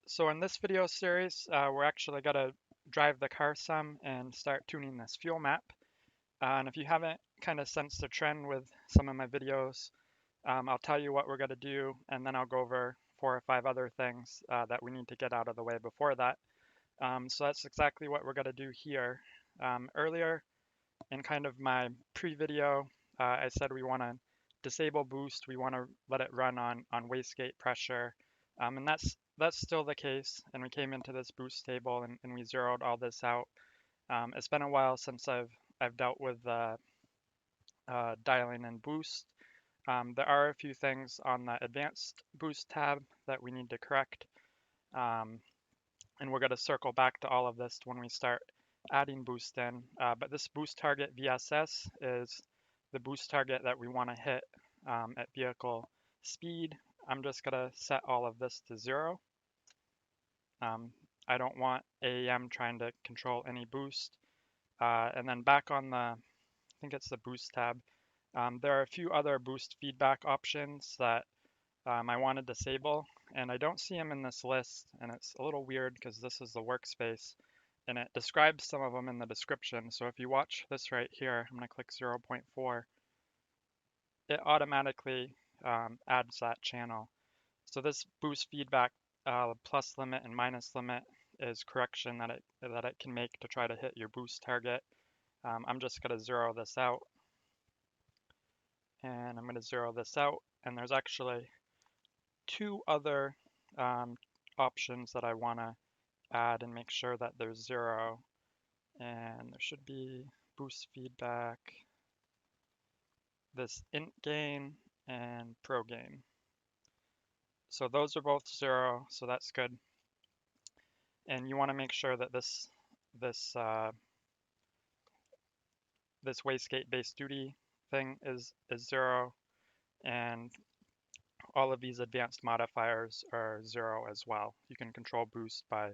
So in this video series, we're actually going to drive the car some and start tuning this fuel map. And if you haven't kind of sensed the trend with some of my videos, I'll tell you what we're going to do, and then I'll go over 4 or 5 other things that we need to get out of the way before that. So that's exactly what we're going to do here. Earlier in kind of my pre-video, I said we want to disable boost. We want to let it run on wastegate pressure, and that's still the case. And we came into this boost table and we zeroed all this out. It's been a while since I've dealt with dialing in boost. There are a few things on the advanced boost tab that we need to correct, um, and we're going to circle back to all of this when we start adding boost in. But this boost target VSS is the boost target that we want to hit at vehicle speed. I'm just going to set all of this to 0. I don't want AEM trying to control any boost. And then back on I think it's the boost tab, there are a few other boost feedback options that I want to disable, and I don't see them in this list, and it's a little weird because this is the workspace, and it describes some of them in the description. So if you watch this right here, I'm going to click 0.4, it automatically adds that channel. So this boost feedback plus limit and minus limit is correction that it can make to try to hit your boost target. I'm just going to zero this out, and I'm going to zero this out, and there's actually 2 other options that I want to add and make sure that there's 0, and there should be boost feedback, this int gain, and pro gain. So those are both 0, so that's good. And you want to make sure that this wastegate base duty thing is 0, and all of these advanced modifiers are 0 as well. You can control boost by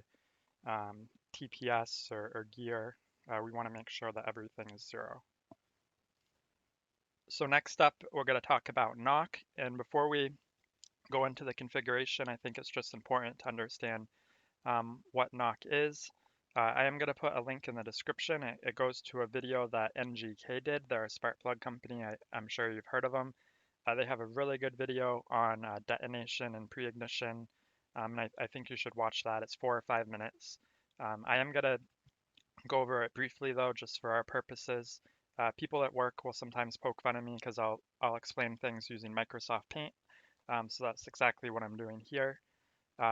TPS or gear. We want to make sure that everything is 0. So next up, we're going to talk about knock. And before we go into the configuration, I think it's just important to understand what knock is. I am going to put a link in the description. It goes to a video that NGK did. They're a spark plug company. I'm sure you've heard of them. They have a really good video on detonation and pre-ignition, and I think you should watch that. It's 4 or 5 minutes. I am going to go over it briefly though, just for our purposes. People at work will sometimes poke fun at me because I'll explain things using Microsoft Paint. So that's exactly what I'm doing here.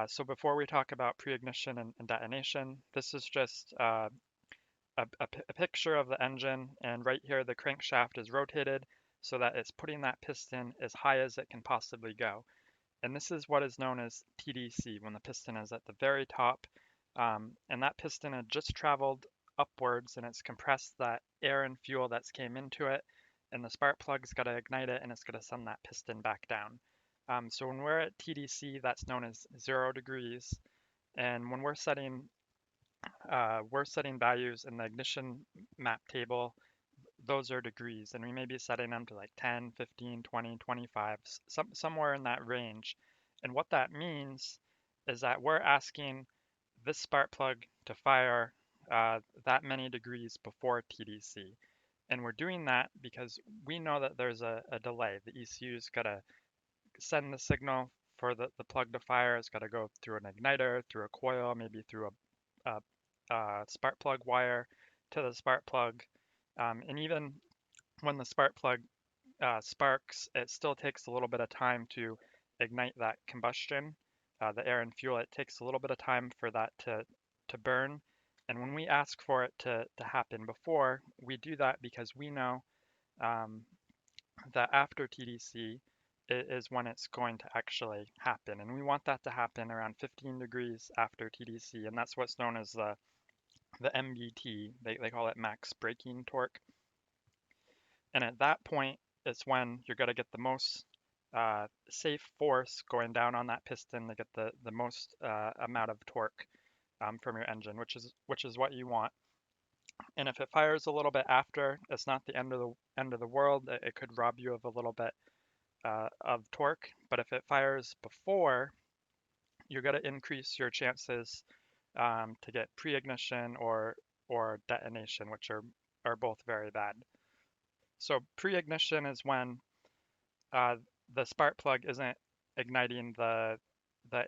So before we talk about pre-ignition and detonation, this is just a picture of the engine, and right here the crankshaft is rotated so that it's putting that piston as high as it can possibly go. And this is what is known as TDC, when the piston is at the very top, and that piston had just traveled upwards and it's compressed that air and fuel that's came into it, and the spark plug's got to ignite it and it's going to send that piston back down. So when we're at TDC, that's known as 0 degrees, and when we're setting values in the ignition map table, those are degrees, and we may be setting them to like 10, 15, 20, 25, somewhere in that range. And what that means is that we're asking this spark plug to fire that many degrees before TDC. And we're doing that because we know that there's a delay. The ECU's got to send the signal for the plug to fire. It's got to go through an igniter, through a coil, maybe through a spark plug wire to the spark plug. And even when the spark plug sparks, it still takes a little bit of time to ignite that combustion, the air and fuel. It takes a little bit of time for that to burn. And when we ask for it to happen before, we do that because we know that after TDC is when it's going to actually happen. And we want that to happen around 15 degrees after TDC, and that's what's known as the MBT. They call it max braking torque. And at that point, it's when you're going to get the most safe force going down on that piston to get the most amount of torque from your engine, which is what you want. And if it fires a little bit after, it's not the end of the world. It could rob you of a little bit of torque. But if it fires before, you're going to increase your chances to get pre-ignition or detonation, which are both very bad. So pre-ignition is when uh, the spark plug isn't igniting the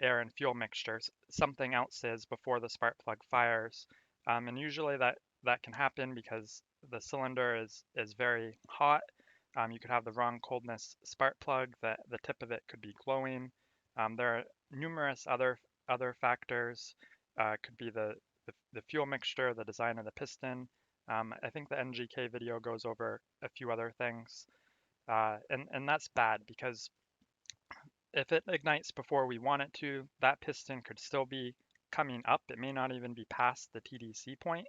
air and fuel mixtures. Something else is before the spark plug fires, and usually that can happen because the cylinder is very hot. You could have the wrong coldness spark plug. The tip of it could be glowing. There are numerous other factors. Could be the fuel mixture, the design of the piston. I think the NGK video goes over a few other things. And that's bad because if it ignites before we want it to, that piston could still be coming up. It may not even be past the TDC point,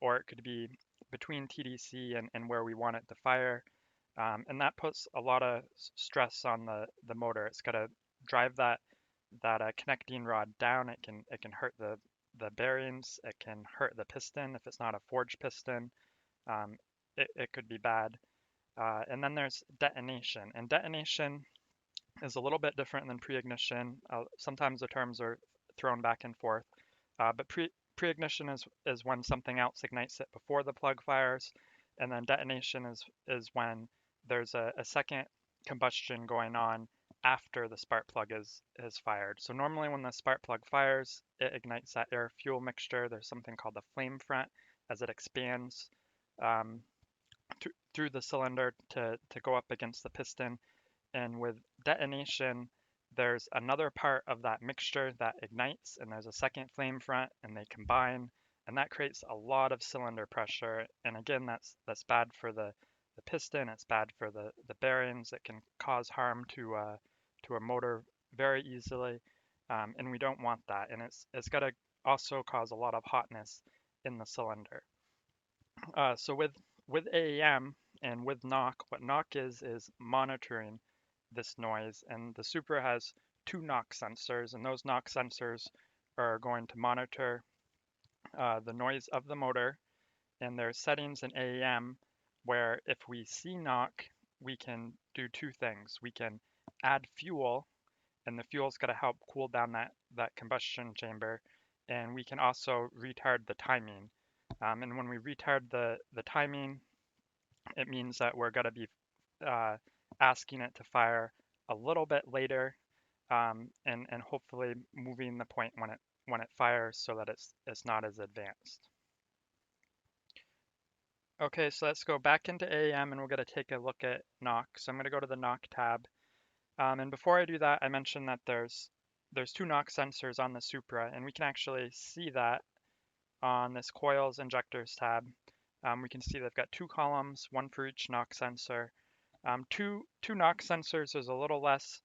or it could be between TDC and where we want it to fire. And that puts a lot of stress on the motor. It's got to drive that connecting rod down. It can hurt the bearings. It can hurt the piston if it's not a forged piston. Um, it could be bad. And then there's detonation, and detonation is a little bit different than pre-ignition. Sometimes the terms are thrown back and forth, but pre-ignition is when something else ignites it before the plug fires, and then detonation is when there's a second combustion going on after the spark plug is fired. So normally when the spark plug fires, it ignites that air fuel mixture. There's something called the flame front as it expands um, through the cylinder to go up against the piston. And with detonation, there's another part of that mixture that ignites, and there's a second flame front, and they combine, and that creates a lot of cylinder pressure. And again, that's bad for the piston. It's bad for the bearings. It can cause harm to a motor very easily, and we don't want that. And it's got to also cause a lot of hotness in the cylinder. So with AEM and with knock, what knock is monitoring this noise, and the Supra has two knock sensors, and those knock sensors are going to monitor the noise of the motor, and there's settings in AEM where if we see knock, we can do two things. We can add fuel, and the fuel's got to help cool down that combustion chamber, and we can also retard the timing. And when we retard the timing, it means that we're going to be uh, asking it to fire a little bit later, and hopefully moving the point when it fires so that it's not as advanced. Okay, so let's go back into AEM and we're going to take a look at knock. So I'm going to go to the knock tab. And before I do that, I mentioned that there's two knock sensors on the Supra, and we can actually see that on this coils injectors tab. We can see they've got two columns, one for each knock sensor. Two knock sensors is a little less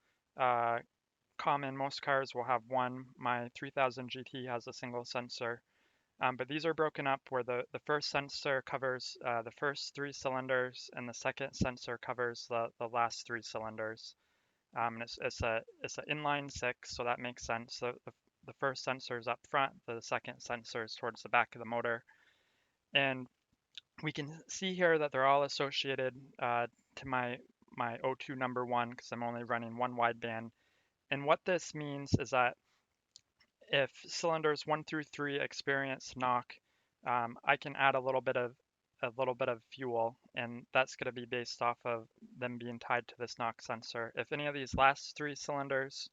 common. Most cars will have one. My 3000 GT has a single sensor. But these are broken up where the first sensor covers the first three cylinders, and the second sensor covers the last three cylinders. And it's an inline six, so that makes sense. So the first sensor is up front, the second sensor is towards the back of the motor. And we can see here that they're all associated to my O2 number one because I'm only running one wideband. And what this means is that if cylinders 1 through 3 experience knock, I can add a little bit of fuel, and that's going to be based off of them being tied to this knock sensor. If any of these last three cylinders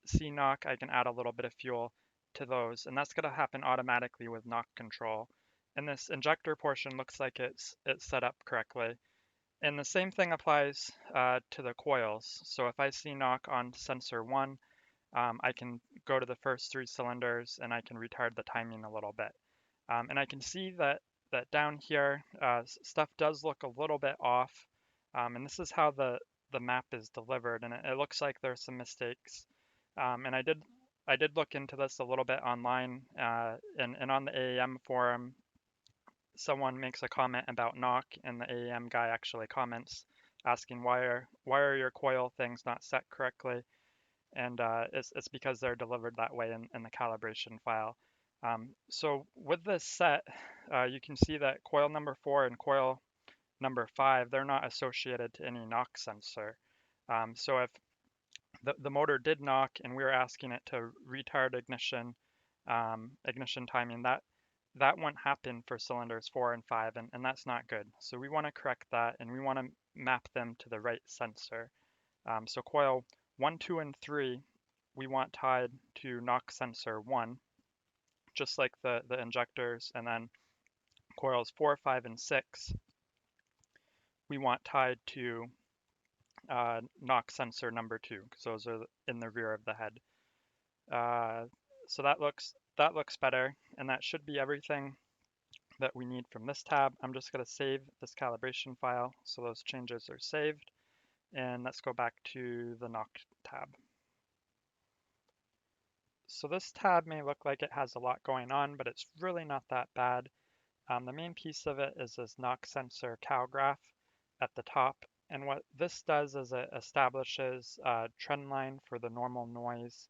see knock, I can add a little bit of fuel to those, and that's going to happen automatically with knock control. And this injector portion looks like it's set up correctly. And the same thing applies to the coils. So if I see knock on sensor 1, I can go to the first three cylinders and I can retard the timing a little bit. And I can see that down here, stuff does look a little bit off. And this is how the map is delivered, and it looks like there's some mistakes. And I did look into this a little bit online, and on the AEM forum, someone makes a comment about knock, and the AEM guy actually comments asking why are your coil things not set correctly, and it's because they're delivered that way in the calibration file. So with this set, you can see that coil number 4 and coil number 5, they're not associated to any knock sensor. So the motor did knock and we were asking it to retard ignition, ignition timing. That won't happen for cylinders 4 and 5, and that's not good. So we want to correct that, and we want to map them to the right sensor. So coil 1, 2, and 3, we want tied to knock sensor 1, just like the injectors, and then coils 4, 5, and 6, we want tied to knock sensor number 2, because those are in the rear of the head. So that looks better, and that should be everything that we need from this tab. I'm just going to save this calibration file so those changes are saved, and let's go back to the knock tab. So this tab may look like it has a lot going on, but it's really not that bad. The main piece of it is this knock sensor cal graph at the top, and what this does is it establishes a trend line for the normal noise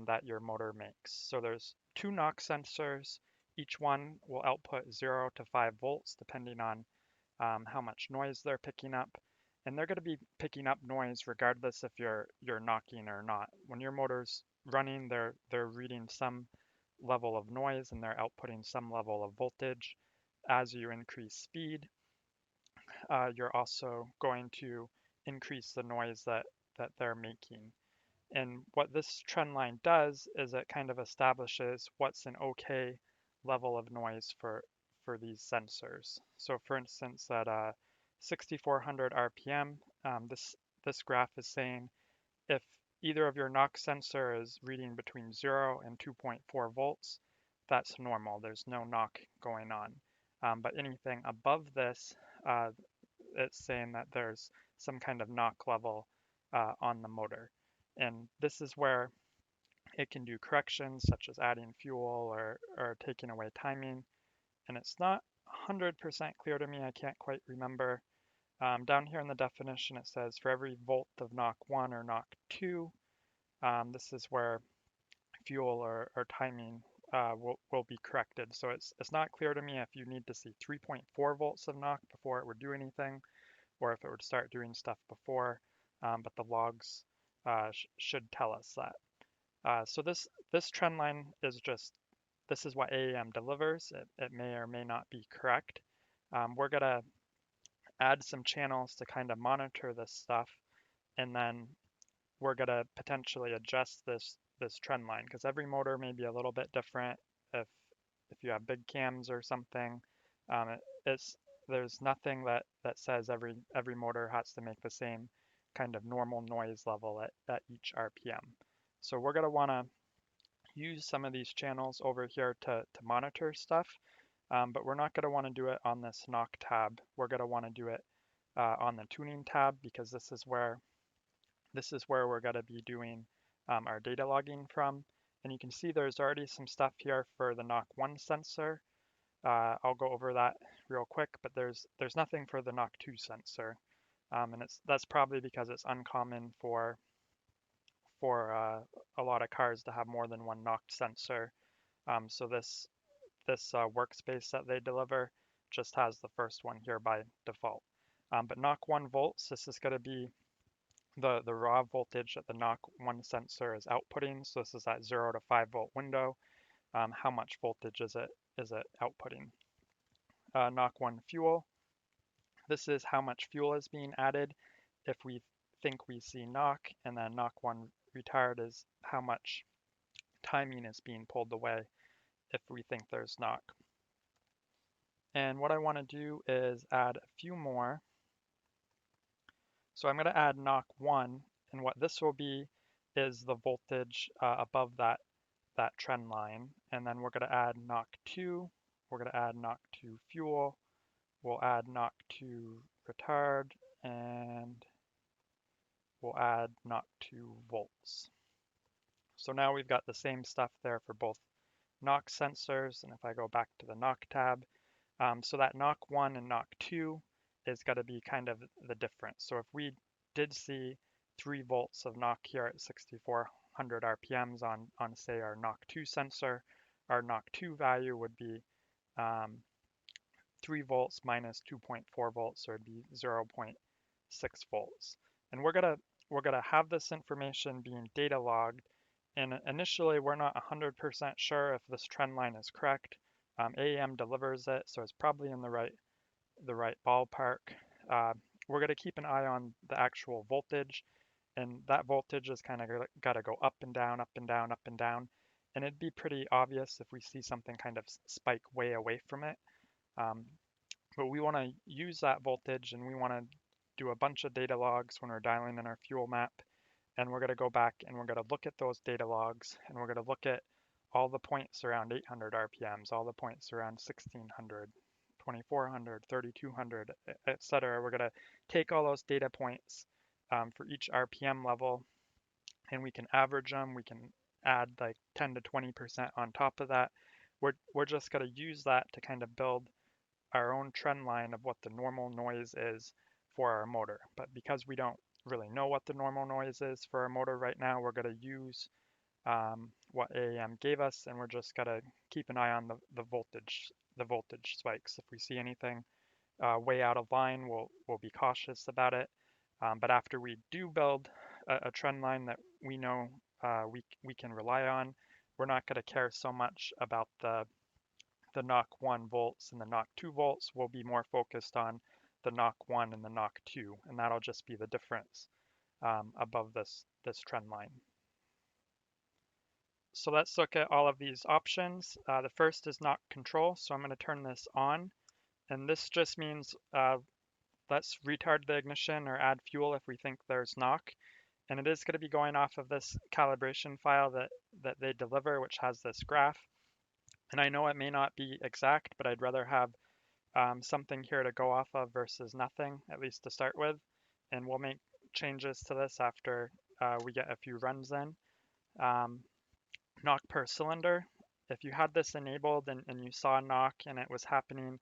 that your motor makes. So there's 2 knock sensors. Each one will output 0 to 5 volts depending on how much noise they're picking up. And they're going to be picking up noise regardless if you're knocking or not. When your motor's running, they're reading some level of noise and they're outputting some level of voltage. As you increase speed, you're also going to increase the noise that they're making. And what this trend line does is it kind of establishes what's an okay level of noise for these sensors. So for instance, at 6,400 RPM, this graph is saying if either of your knock sensor is reading between 0 and 2.4 volts, that's normal. There's no knock going on. But anything above this, it's saying that there's some kind of knock level on the motor. And this is where it can do corrections such as adding fuel or taking away timing. And it's not 100% clear to me. I can't quite remember. Down here in the definition, it says for every volt of knock 1 or knock 2, this is where fuel or timing will be corrected. So it's not clear to me if you need to see 3.4 volts of knock before it would do anything, or if it would start doing stuff before, but the logs should tell us that. So this trend line is just, this is what AEM delivers. It may or may not be correct. We're going to add some channels to kind of monitor this stuff, and then we're going to potentially adjust this trend line, because every motor may be a little bit different. If you have big cams or something, there's nothing that says every motor has to make the same kind of normal noise level at each RPM. So we're going to want to use some of these channels over here to monitor stuff, but we're not going to want to do it on this knock tab. We're going to want to do it on the tuning tab, because this is where we're going to be doing our data logging from. And you can see there's already some stuff here for the knock 1 sensor. I'll go over that real quick, but there's nothing for the knock 2 sensor, and that's probably because it's uncommon for a lot of cars to have more than one knock sensor. So this workspace that they deliver just has the first one here by default. But knock 1 volts, this is going to be the raw voltage that the knock 1 sensor is outputting. So this is that 0 to 5 volt window. How much voltage is it outputting? Knock 1 fuel. This is how much fuel is being added if we think we see knock, and then knock 1 retard is how much timing is being pulled away if we think there's knock. And what I want to do is add a few more. So I'm going to add knock 1, and what this will be is the voltage above that trend line. And then we're going to add knock 2, we're going to add knock 2 fuel, we'll add knock 2 retard, and we'll add knock 2 volts. So now we've got the same stuff there for both knock sensors. And if I go back to the knock tab, so that knock 1 and knock 2 is going to be kind of the difference. So if we did see 3 volts of knock here at 6,400 RPMs on say our knock 2 sensor, our knock 2 value would be 3 volts minus 2.4 volts, so it'd be 0.6 volts. And we're going to we're going to have this information being data logged. And initially, we're not 100% sure if this trend line is correct. AEM delivers it, so it's probably in the right ballpark. Uh, we're going to keep an eye on the actual voltage, and that voltage is kind of got to go up and down, up and down, up and down. And it'd be pretty obvious if we see something kind of spike way away from it. Um, but we want to use that voltage, and we want to do a bunch of data logs when we're dialing in our fuel map. And we're going to go back and we're going to look at those data logs, and we're going to look at all the points around 800 RPMs, all the points around 1600, 2400, 3200, etc. We're going to take all those data points for each RPM level, and we can average them. We can add like 10 to 20% on top of that. We're just going to use that to kind of build our own trend line of what the normal noise is for our motor. But because we don't really know what the normal noise is for our motor right now, we're going to use what AEM gave us, and we're just going to keep an eye on the voltage spikes. If we see anything way out of line, we'll be cautious about it. But after we do build a trend line that we know we can rely on, we're not going to care so much about the knock 1 volts and the knock 2 volts. We'll be more focused on the knock 1 and the knock 2, and that'll just be the difference above this trend line. So let's look at all of these options. The first is knock control, so I'm going to turn this on, and this just means let's retard the ignition or add fuel if we think there's knock. And it is going to be going off of this calibration file that they deliver, which has this graph. And I know it may not be exact, but I'd rather have something here to go off of versus nothing, at least to start with. And we'll make changes to this after we get a few runs in. Knock per cylinder. If you had this enabled and you saw knock and it was happening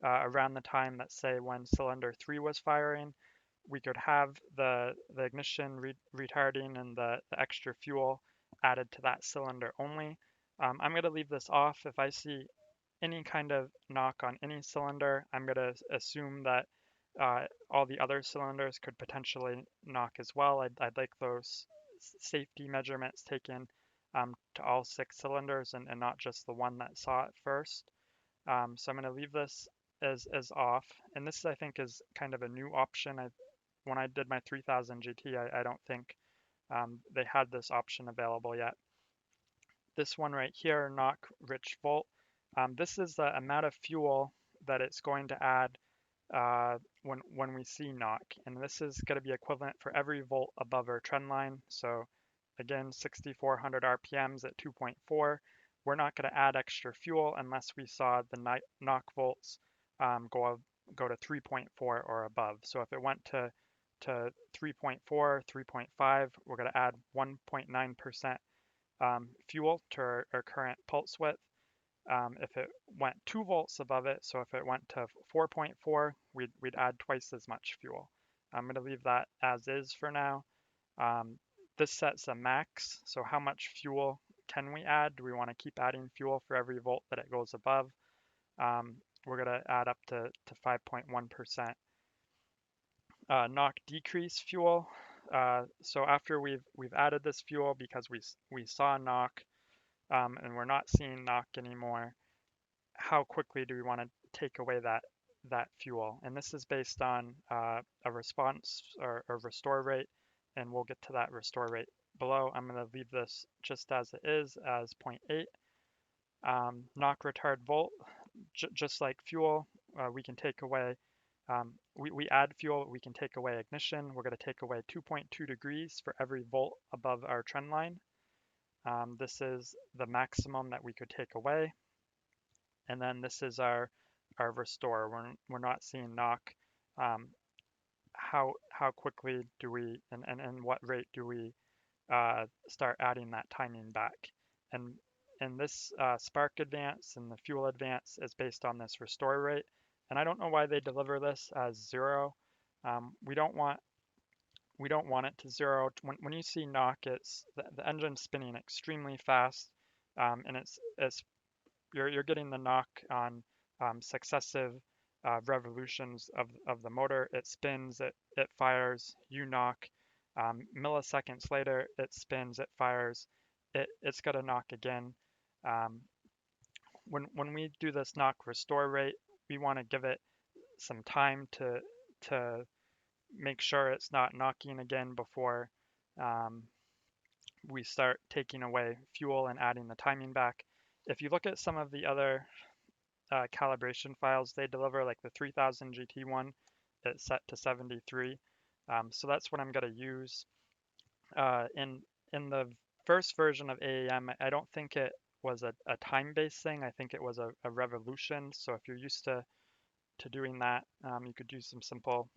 around the time that, say, when cylinder 3 was firing, we could have the ignition retarding and the extra fuel added to that cylinder only. I'm going to leave this off. If I see any kind of knock on any cylinder, I'm going to assume that all the other cylinders could potentially knock as well. I'd like those safety measurements taken to all 6 cylinders and not just the one that saw it first. So I'm going to leave this as off. And this, I think, is kind of a new option. When I did my 3000 GT, I don't think they had this option available yet. This one right here, knock rich volt. This is the amount of fuel that it's going to add when we see knock. And this is going to be equivalent for every volt above our trend line. So again, 6,400 RPMs at 2.4. We're not going to add extra fuel unless we saw the knock volts go to 3.4 or above. So if it went to 3.4, 3.5, we're going to add 1.9% fuel to our current pulse width. If it went 2 volts above it, so if it went to 4.4, we'd add twice as much fuel. I'm going to leave that as is for now. This sets a max, so how much fuel can we add? Do we want to keep adding fuel for every volt that it goes above? We're going to add up to 5.1%. Knock decrease fuel. So after we've added this fuel because we saw knock and we're not seeing knock anymore, how quickly do we want to take away that fuel? And this is based on a response or a restore rate, and we'll get to that restore rate below. I'm going to leave this just as it is, as 0.8. Knock retard volt, just like fuel, we can take away, we add fuel, we can take away ignition. We're going to take away 2.2 degrees for every volt above our trend line. This is the maximum that we could take away. And then this is our restore. We're not seeing knock. How quickly do we and what rate do we start adding that timing back? And this spark advance and the fuel advance is based on this restore rate. And I don't know why they deliver this as 0. We don't want it to 0. When you see knock, it's the engine spinning extremely fast, and you're getting the knock on successive revolutions of the motor. It spins, it fires, you knock, Milliseconds later, it spins, it fires, it's got to knock again. Um, when we do this knock restore rate, we want to give it some time to make sure it's not knocking again before um, we start taking away fuel and adding the timing back. If you look at some of the other calibration files they deliver, like the 3000 GT one, it's set to 73. So that's what I'm going to use. In the first version of AEM, I don't think it was a time-based thing. I think it was a revolution. So if you're used to doing that, you could do some simple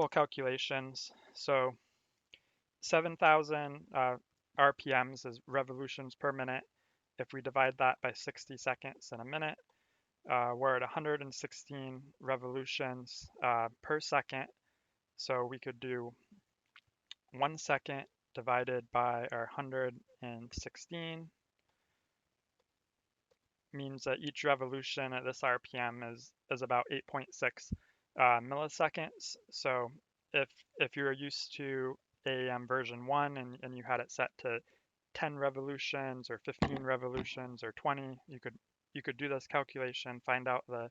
calculations. So 7,000 RPMs is revolutions per minute. If we divide that by 60 seconds in a minute, we're at 116 revolutions per second. So we could do 1 second divided by our 116 means that each revolution at this RPM is about 8.6 milliseconds. So if you're used to AEM version 1 and you had it set to 10 revolutions or 15 revolutions or 20, you could do this calculation, find out the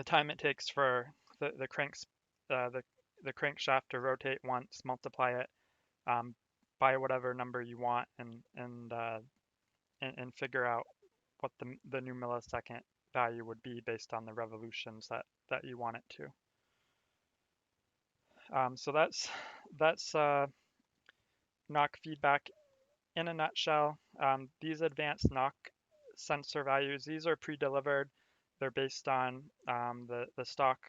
time it takes for the cranks the crankshaft to rotate once, multiply it um, by whatever number you want, and figure out what the new millisecond value would be based on the revolutions that you want it to. So that's knock feedback in a nutshell. These advanced knock sensor values, these are pre-delivered. They're based on the stock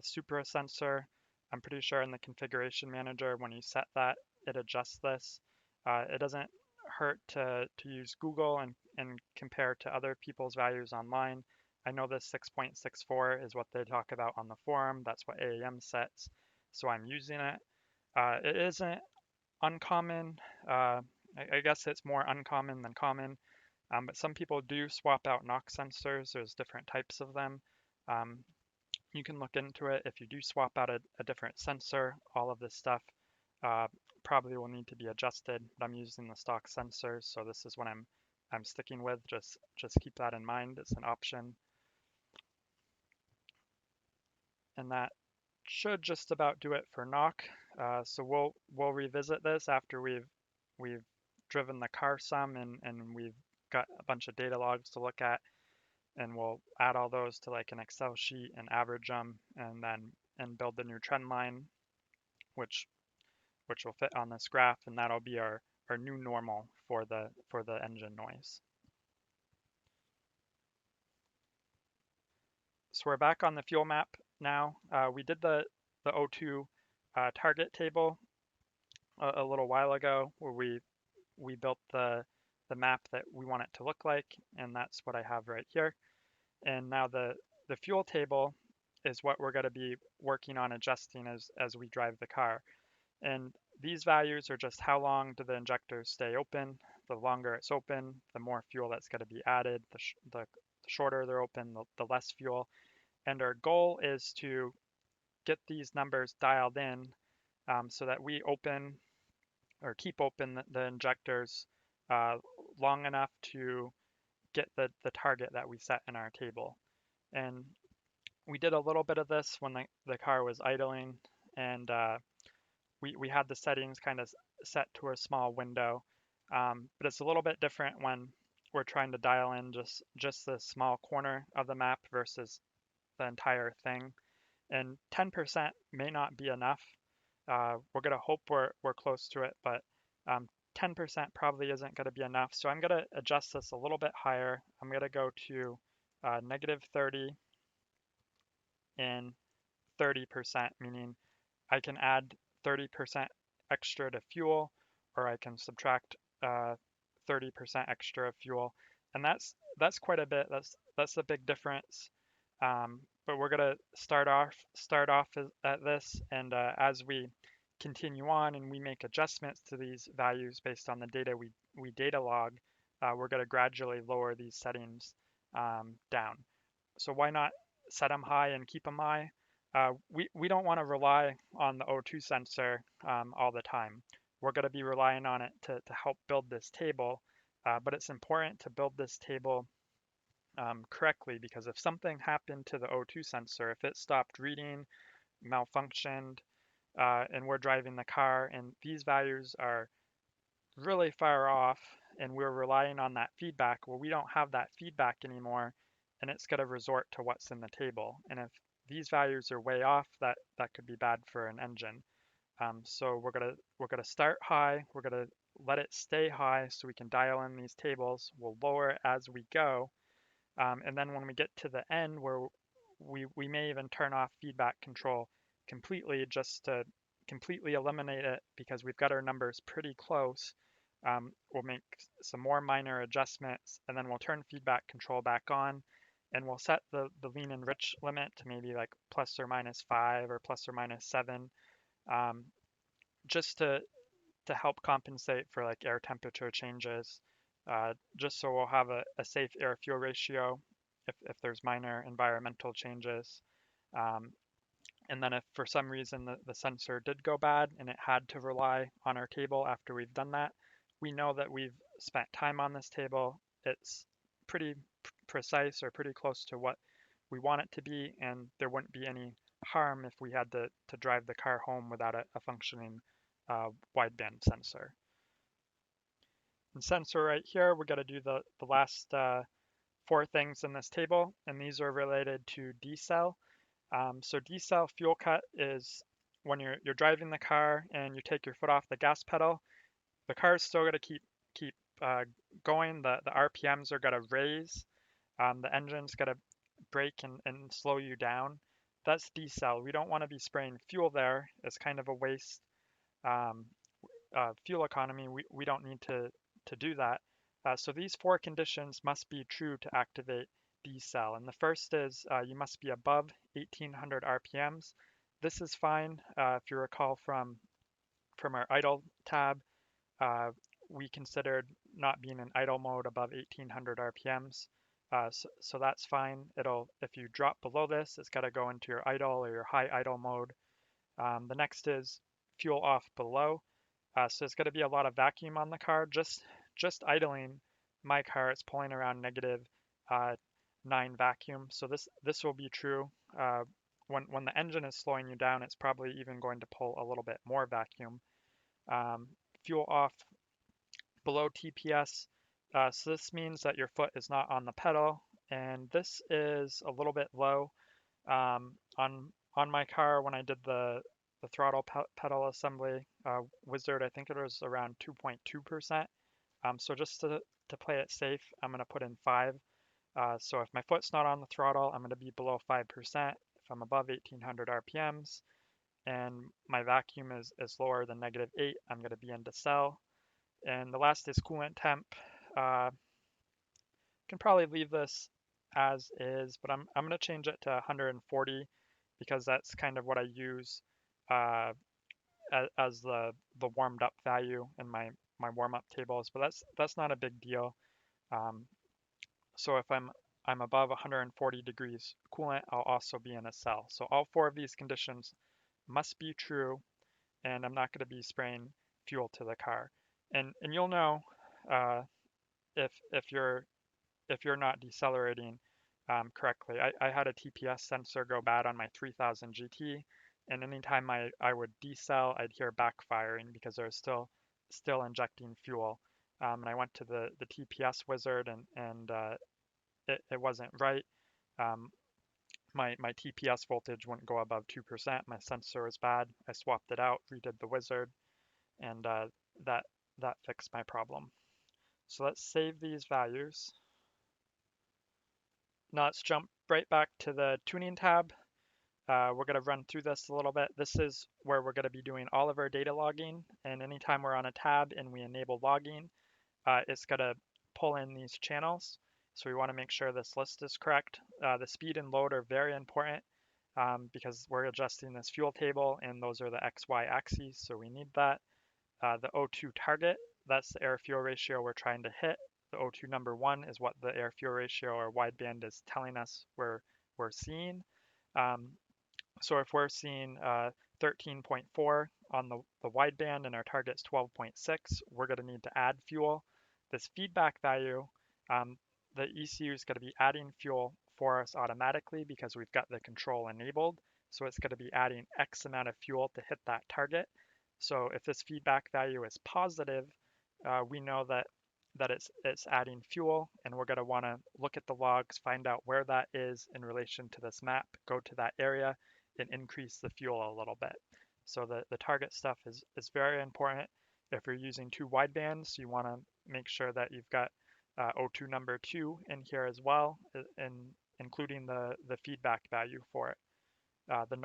Supra sensor. I'm pretty sure in the configuration manager, when you set that, it adjusts this. It doesn't hurt to use Google and compare to other people's values online. I know this 6.64 is what they talk about on the forum. That's what AEM sets, so I'm using it. It isn't uncommon. I guess it's more uncommon than common, but some people do swap out knock sensors. There's different types of them. Um, you can look into it. If you do swap out a different sensor, all of this stuff uh, probably will need to be adjusted. But I'm using the stock sensors, so this is what I'm sticking with. Just keep that in mind. It's an option, and that should just about do it for knock. So we'll revisit this after we've driven the car some and we've got a bunch of data logs to look at, and we'll add all those to like an Excel sheet and average them, and build the new trend line, which will fit on this graph, and that'll be our new normal for the engine noise. So we're back on the fuel map now. We did the O2 target table a little while ago, where we built the map that we want it to look like, and that's what I have right here. And now the fuel table is what we're going to be working on adjusting as we drive the car. And these values are just how long do the injectors stay open. The longer it's open, the more fuel that's going to be added. The shorter they're open, the less fuel. And our goal is to get these numbers dialed in so that we open or keep open the injectors uh, long enough to get the target that we set in our table. And we did a little bit of this when the car was idling, and we had the settings kind of set to a small window, but it's a little bit different when we're trying to dial in just the small corner of the map versus the entire thing. And 10% may not be enough. We're going to hope we're close to it, but 10% probably isn't going to be enough. So I'm going to adjust this a little bit higher. I'm going to go to -30 and 30%, meaning I can add 30% extra to fuel, or I can subtract 30% extra of fuel, and that's quite a bit. That's a big difference. But we're gonna start off at this, and as we continue on and we make adjustments to these values based on the data we data log, we're gonna gradually lower these settings down. So why not set them high and keep them high? We don't want to rely on the O2 sensor all the time. We're going to be relying on it to help build this table, but it's important to build this table correctly, because if something happened to the O2 sensor, if it stopped reading, malfunctioned, and we're driving the car and these values are really far off and we're relying on that feedback, well, we don't have that feedback anymore, and it's going to resort to what's in the table. And if these values are way off, that could be bad for an engine. So we're gonna start high. We're gonna let it stay high so we can dial in these tables. We'll lower it as we go, and then when we get to the end where we may even turn off feedback control completely, just to completely eliminate it, because we've got our numbers pretty close. We'll make some more minor adjustments, and then we'll turn feedback control back on, and we'll set the lean and rich limit to maybe like ±5 or ±7, um, just to help compensate for like air temperature changes, just so we'll have a safe air fuel ratio if there's minor environmental changes. Um, and then if for some reason the sensor did go bad and it had to rely on our table after we've done that, we know that we've spent time on this table. It's pretty precise or pretty close to what we want it to be, and there wouldn't be any harm if we had to drive the car home without a functioning wideband sensor. And sensor right here, we're going to do the last four things in this table, and these are related to decel. So decel fuel cut is when you're driving the car and you take your foot off the gas pedal, the car is still going to keep going. The RPMs are going to raise. The engine's going to brake and slow you down. That's decel. We don't want to be spraying fuel there. It's kind of a waste. Um, Fuel economy, we don't need to do that. So these four conditions must be true to activate decel. And the first is you must be above 1800 RPMs. This is fine. If you recall from our idle tab, uh, we considered not being in idle mode above 1800 RPMs. So that's fine. If you drop below this, it's got to go into your idle or your high idle mode. The next is fuel off below. So it's going to be a lot of vacuum on the car. Just idling my car, it's pulling around negative 9 vacuum. So this will be true. When the engine is slowing you down, it's probably even going to pull a little bit more vacuum. Um, Fuel off below TPS. So this means that your foot is not on the pedal, and this is a little bit low. On my car, when I did the throttle pedal assembly wizard, I think it was around 2.2%. So just to play it safe, I'm going to put in 5. So if my foot's not on the throttle, I'm going to be below 5%. If I'm above 1800 RPMs and my vacuum is lower than -8, I'm going to be in decel. And the last is coolant temp. Can probably leave this as is, but I'm going to change it to 140, because that's kind of what I use uh, as the warmed up value in my warm up tables. But that's not a big deal. Um, so if I'm above 140 degrees coolant, I'll also be in a cell. So all four of these conditions must be true, and I'm not going to be spraying fuel to the car. And you'll know uh, if you're not decelerating correctly. I had a TPS sensor go bad on my 3000 GT, and anytime I would decel, I'd hear backfiring because I was still injecting fuel. And I went to the TPS wizard, and it wasn't right. Um, my TPS voltage wouldn't go above 2%. My sensor was bad. I swapped it out, redid the wizard, and that that fixed my problem. So let's save these values. Now let's jump right back to the tuning tab. We're going to run through this a little bit. This is where we're going to be doing all of our data logging, and anytime we're on a tab and we enable logging, it's going to pull in these channels. So we want to make sure this list is correct. The speed and load are very important because we're adjusting this fuel table, and those are the XY axes, so we need that. The O2 target, that's the air fuel ratio we're trying to hit. The O2 number 1 is what the air fuel ratio or wideband is telling us we're seeing. Um, So if we're seeing 13.4 on the wideband and our target's 12.6, we're going to need to add fuel. This feedback value, um, the ECU is going to be adding fuel for us automatically because we've got the control enabled. So it's going to be adding X amount of fuel to hit that target. So if this feedback value is positive, we know that it's adding fuel, and we're going to want to look at the logs, find out where that is in relation to this map, go to that area, and increase the fuel a little bit. So the target stuff is very important. If you're using two widebands, you want to make sure that you've got O2 number 2 in here as well, and including the feedback value for it. The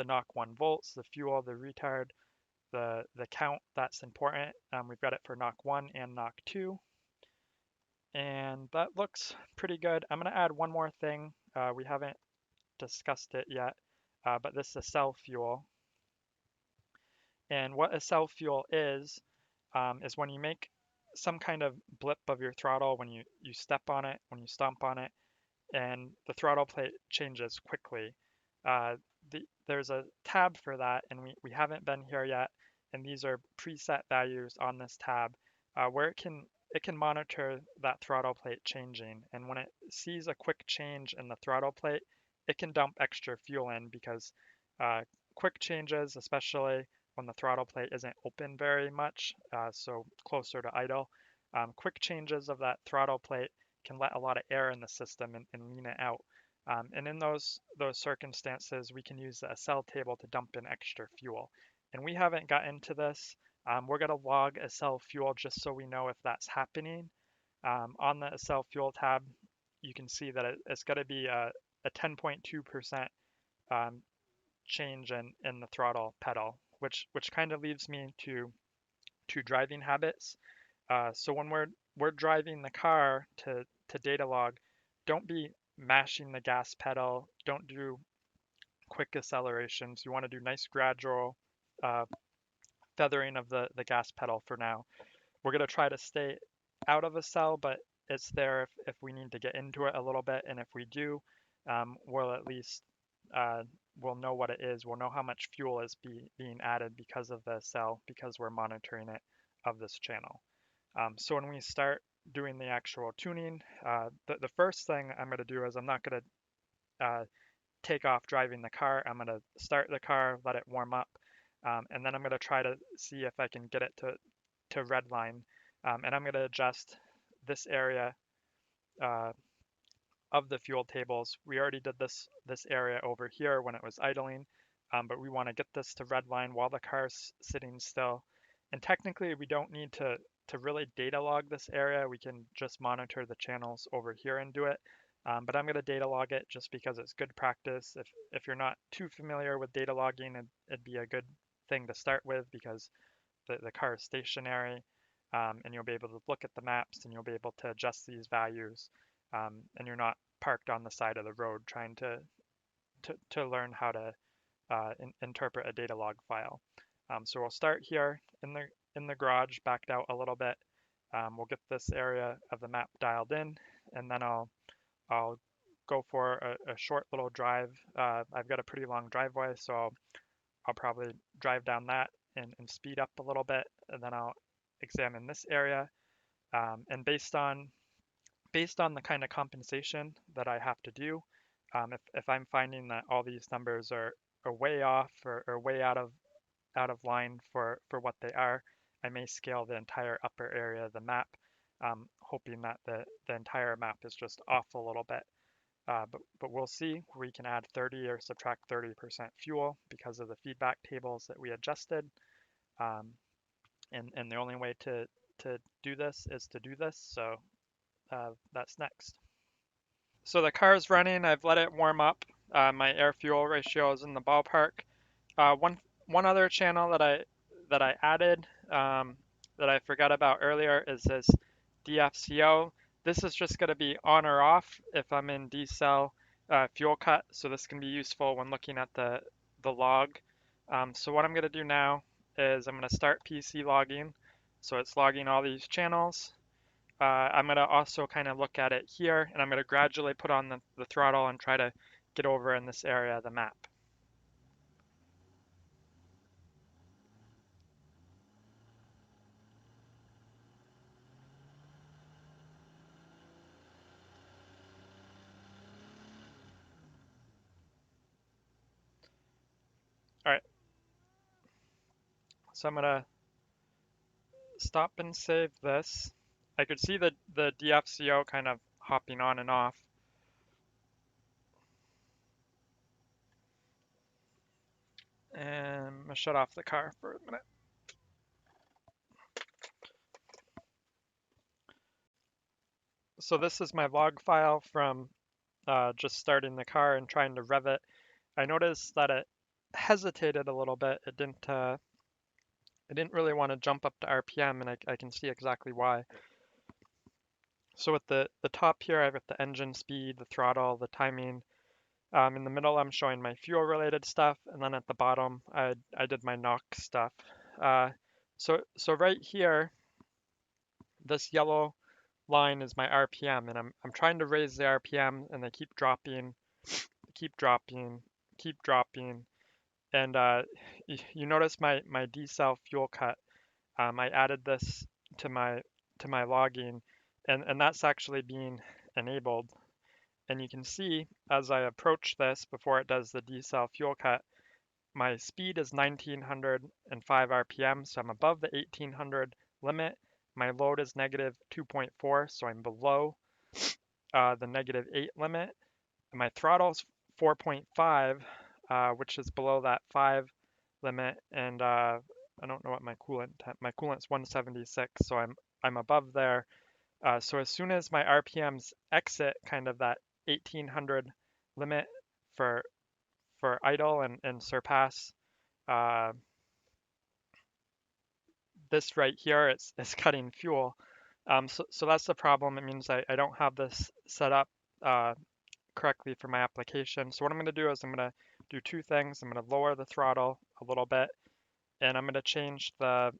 knock 1 volts, the fuel, the retard, the count, that's important. We've got it for knock 1 and knock 2. And that looks pretty good. I'm going to add one more thing. We haven't discussed it yet, but this is a cell fuel. And what a cell fuel is when you make some kind of blip of your throttle, when you step on it, when you stomp on it, and the throttle plate changes quickly. Uh, there's a tab for that, and we haven't been here yet, and these are preset values on this tab where it can monitor that throttle plate changing, and when it sees a quick change in the throttle plate, it can dump extra fuel in because quick changes, especially when the throttle plate isn't open very much, so closer to idle, quick changes of that throttle plate can let a lot of air in the system and lean it out. And in those circumstances, we can use a cell table to dump in extra fuel. And we haven't got into this. We're going to log a cell fuel just so we know if that's happening. On the cell fuel tab, you can see that it's going to be a 10.2% change in the throttle pedal, which kind of leaves me to driving habits. So when we're driving the car to data log, don't be mashing the gas pedal. Don't do quick accelerations. You want to do nice gradual uh, feathering of the gas pedal for now. We're going to try to stay out of a cell, but it's there if we need to get into it a little bit. And if we do, we'll at least we'll know what it is. We'll know how much fuel is being added because of the cell, because we're monitoring it of this channel. So when we start doing the actual tuning, the first thing I'm going to do is I'm not going to take off driving the car. I'm going to start the car, let it warm up, and then I'm going to try to see if I can get it to redline. And I'm going to adjust this area uh, of the fuel tables. We already did this area over here when it was idling, but we want to get this to redline while the car's sitting still. And technically, we don't need to really data log this area. We can just monitor the channels over here and do it. But I'm going to data log it just because it's good practice. If you're not too familiar with data logging, it'd be a good thing to start with because the car is stationary, and you'll be able to look at the maps and you'll be able to adjust these values, and you're not parked on the side of the road trying to learn how to interpret a data log file. So we'll start here in the garage, backed out a little bit. We'll get this area of the map dialed in, and then I'll go for a short little drive. I've got a pretty long driveway, so I'll probably drive down that and speed up a little bit, and then I'll examine this area. And based on the kind of compensation that I have to do, if I'm finding that all these numbers are way off or way out of line for what they are, I may scale the entire upper area of the map, hoping that the entire map is just off a little bit. But we'll see. We can add 30 or subtract 30% fuel because of the feedback tables that we adjusted. Um, and the only way to do this is to do this. So that's next. So the car is running. I've let it warm up. My air fuel ratio is in the ballpark. One other channel that I added that I forgot about earlier is this DFCO. This is just going to be on or off if I'm in Decel fuel cut. So this can be useful when looking at the log. So what I'm going to do now is I'm going to start PC logging. So it's logging all these channels. I'm going to also kind of look at it here, and I'm going to gradually put on the throttle and try to get over in this area of the map. All right, so I'm gonna stop and save this. I could see the DFCO kind of hopping on and off. And I'm gonna shut off the car for a minute. So this is my log file from just starting the car and trying to rev it. I noticed that it hesitated a little bit. It didn't really want to jump up to RPM, and I can see exactly why. So at the top here, I've got the engine speed, the throttle, the timing. In the middle, I'm showing my fuel-related stuff, and then at the bottom, I did my knock stuff. So right here, this yellow line is my RPM, and I'm trying to raise the RPM, and they keep dropping, keep dropping, keep dropping. And you notice my Decel fuel cut. I added this to my logging, and that's actually being enabled. And you can see as I approach this before it does the decel fuel cut, my speed is 1905 RPM, so I'm above the 1800 limit. My load is negative 2.4, so I'm below the negative 8 limit. And my throttle is 4.5, which is below that 5 limit. And I don't know what my coolant's 176, so I'm above there. So as soon as my RPMs exit kind of that 1800 limit for idle and surpass this right here, it's cutting fuel. So that's the problem. It means I don't have this set up correctly for my application. So what I'm going to do is I'm going to do two things. I'm going to lower the throttle a little bit, and I'm going to change the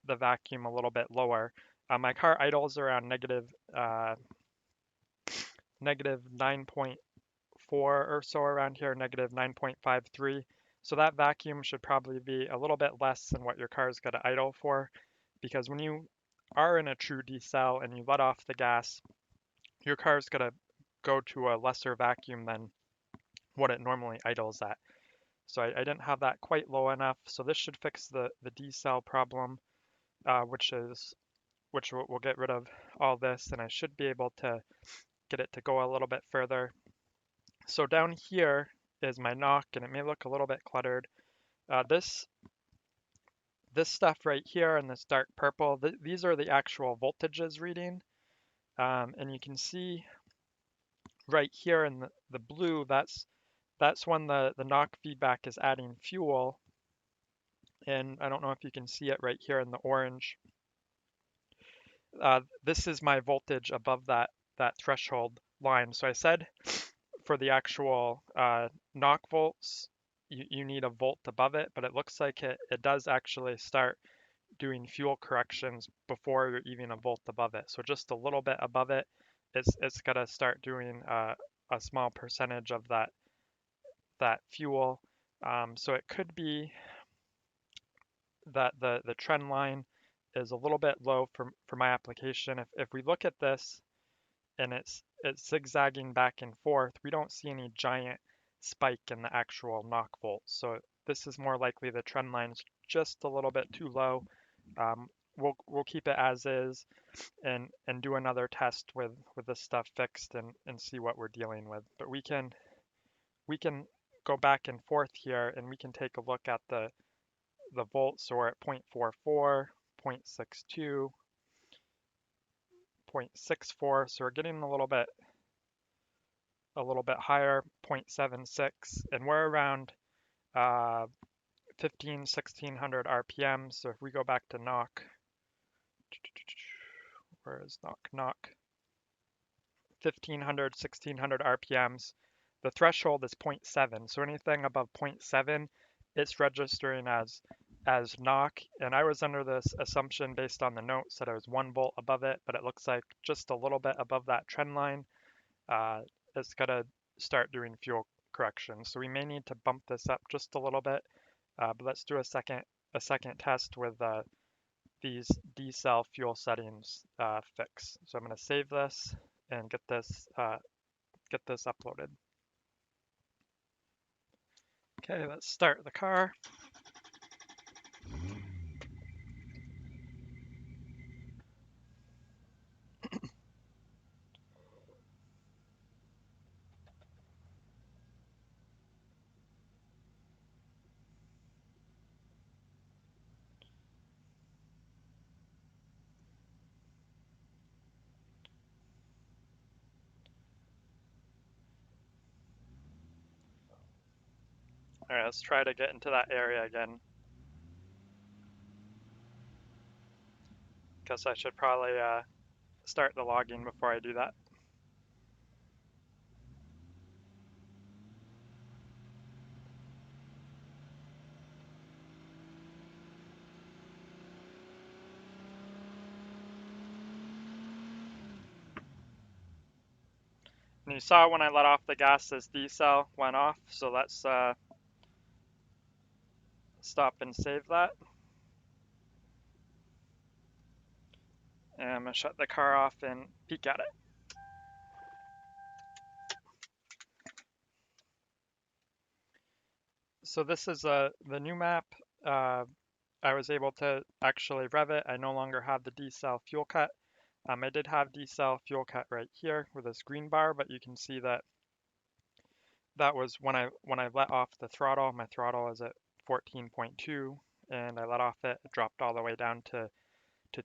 vacuum a little bit lower. My car idles around negative 9.4 or so around here, negative 9.53. So that vacuum should probably be a little bit less than what your car's got to idle for, because when you are in a true decel and you let off the gas, your car's going to go to a lesser vacuum than what it normally idles at. So I didn't have that quite low enough. So this should fix the decel problem, which will get rid of all this, and I should be able to get it to go a little bit further. So down here is my knock, and it may look a little bit cluttered. This stuff right here in this dark purple, these are the actual voltages reading. And you can see right here in the blue, that's when the knock feedback is adding fuel. And I don't know if you can see it right here in the orange. This is my voltage above that threshold line. So I said for the actual knock volts, you need a volt above it, but it looks like it does actually start doing fuel corrections before you're even a volt above it. So just a little bit above it, it's got to start doing a small percentage of that fuel. So it could be that the trend line is a little bit low for my application. If we look at this and it's zigzagging back and forth, we don't see any giant spike in the actual knock volts. So this is more likely the trend line's just a little bit too low. We'll keep it as is and do another test with this stuff fixed and see what we're dealing with. But we can go back and forth here, and we can take a look at the volts. So we're at 0.44, 0.62, 0.64. So we're getting a little bit higher, 0.76, and we're around 1600 RPM. So if we go back to knock, where is knock? 1600 RPMs. The threshold is 0.7. So anything above 0.7, it's registering as knock. And I was under this assumption based on the notes that I was 1 volt above it, but it looks like just a little bit above that trend line. It's got to start doing correction. So we may need to bump this up just a little bit, but let's do a second test with these Decel fuel settings fix. So I'm going to save this and get this uploaded. Okay, let's start the car. All right, let's try to get into that area again. Guess I should probably start the logging before I do that. And you saw when I let off the gas, this decel went off. So let's stop and save that. And I'm gonna shut the car off and peek at it. So this is the new map. I was able to actually rev it. I no longer have the decel fuel cut. I did have decel fuel cut right here with this green bar, but you can see that that was when I let off the throttle. My throttle is at 14.2, and I let off it. It dropped all the way down to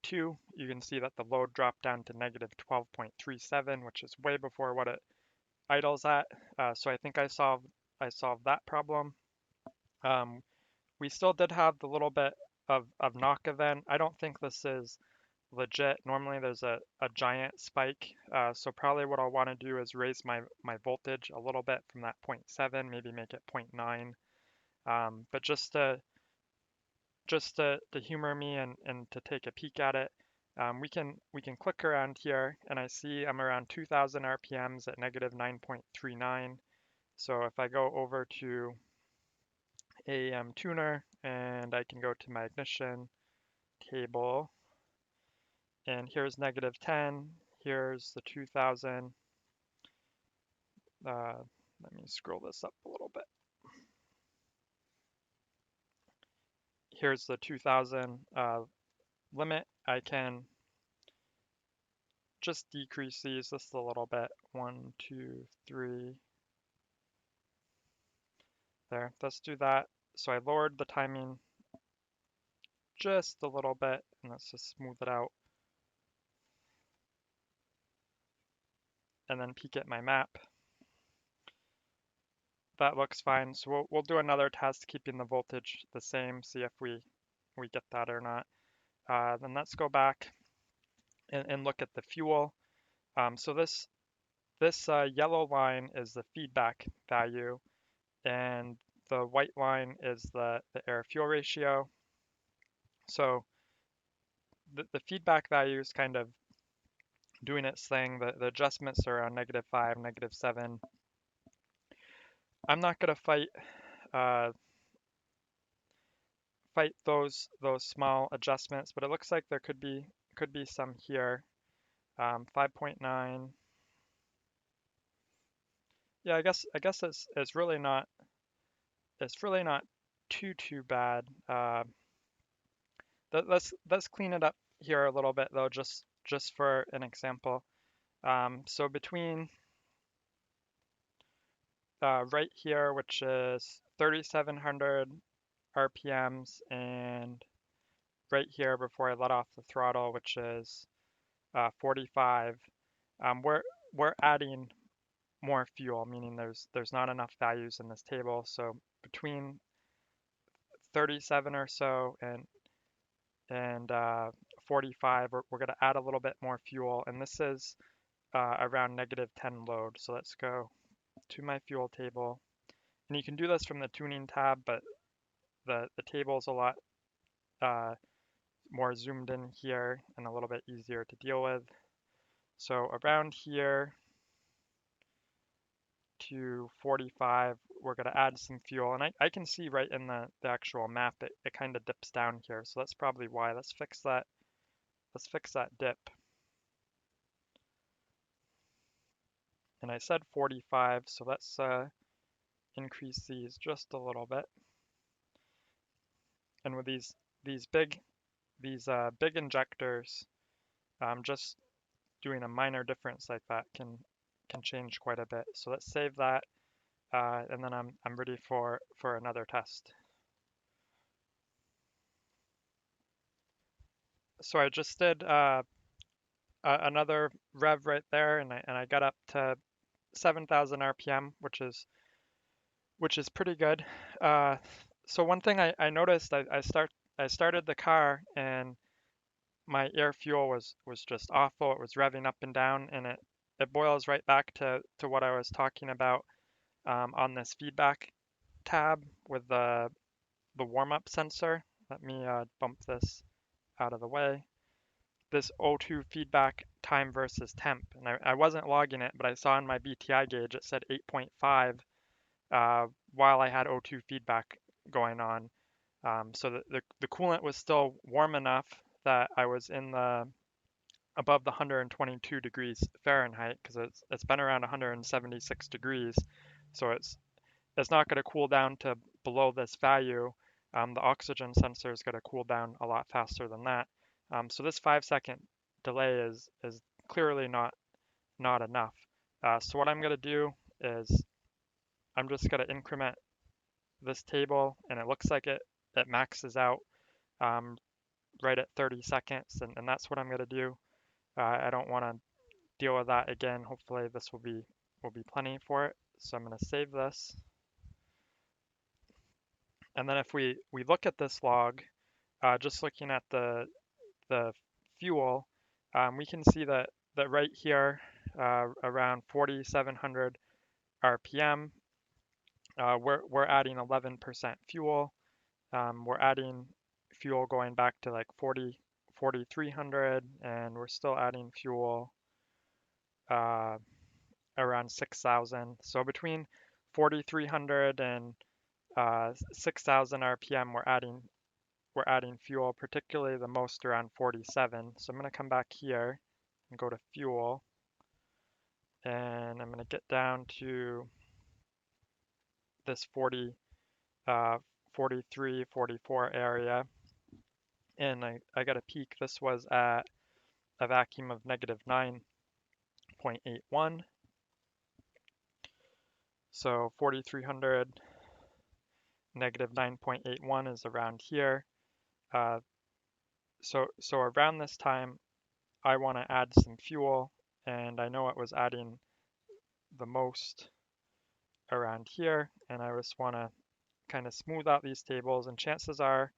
2. You can see that the load dropped down to negative 12.37, which is way before what it idles at. So I think I solved that problem. We still did have the little bit of knock event. I don't think this is legit. Normally there's a giant spike. So probably what I'll want to do is raise my voltage a little bit from that 0.7, maybe make it 0.9. But just to humor me and to take a peek at it, we can click around here, and I see I'm around 2,000 RPMs at negative 9.39. So if I go over to AEM tuner, and I can go to my ignition table, and here's negative 10, here's the 2,000. Let me scroll this up a little bit. Here's the 2,000 limit. I can just decrease these just a little bit. 1, 2, 3. There, let's do that. So I lowered the timing just a little bit, and let's just smooth it out. And then peek at my map. That looks fine. So we'll do another test keeping the voltage the same, see if we get that or not. Then let's go back and look at the fuel. So this yellow line is the feedback value, and the white line is the air-fuel ratio. So the feedback value is kind of doing its thing. The adjustments are around -5, -7. I'm not going to fight those small adjustments, but it looks like there could be some here. 5.9. Yeah, I guess it's really not too bad. Let's clean it up here a little bit though, just for an example. So between right here, which is 3,700 RPMs, and right here before I let off the throttle, which is 45, we're adding more fuel, meaning there's not enough values in this table. So between 37 or so and 45, we're going to add a little bit more fuel, and this is around -10 load. So let's go to my fuel table, and you can do this from the tuning tab, but the table is a lot more zoomed in here and a little bit easier to deal with. So around here to 45. We're going to add some fuel, and I can see right in the actual map it kind of dips down here, so that's probably why. Let's fix that dip. And I said 45, so let's increase these just a little bit. And with these big injectors, just doing a minor difference like that can change quite a bit. So let's save that, and then I'm ready for another test. So I just did another rev right there, and I got up to 7,000 RPM, which is pretty good. So one thing I noticed, I started the car and my air fuel was just awful. It was revving up and down, and it boils right back to what I was talking about on this feedback tab with the warm-up sensor. Let me bump this out of the way. This O2 feedback time versus temp, and I wasn't logging it, but I saw in my BTI gauge it said 8.5 while I had O2 feedback going on. So the coolant was still warm enough that I was in the above the 122 degrees Fahrenheit, because it's been around 176 degrees, so it's not going to cool down to below this value. The oxygen sensor is going to cool down a lot faster than that. So this 5-second delay is clearly not enough. So what I'm going to do is I'm just going to increment this table, and it looks like it maxes out right at 30 seconds, and that's what I'm going to do. I don't want to deal with that again. Hopefully this will be plenty for it. So I'm going to save this. And then if we look at this log, just looking at the fuel, we can see that right here, around 4,700 RPM, we're adding 11% fuel. We're adding fuel going back to like 4,300, and we're still adding fuel around 6,000. So between 4,300 and 6,000 RPM, we're adding fuel, particularly the most around 47. So I'm going to come back here and go to fuel, and I'm going to get down to this 43, 44 area, and I got a peak. This was at a vacuum of negative 9.81. So 4,300 negative 9.81 is around here. So around this time, I want to add some fuel, and I know it was adding the most around here, and I just want to kind of smooth out these tables, and chances are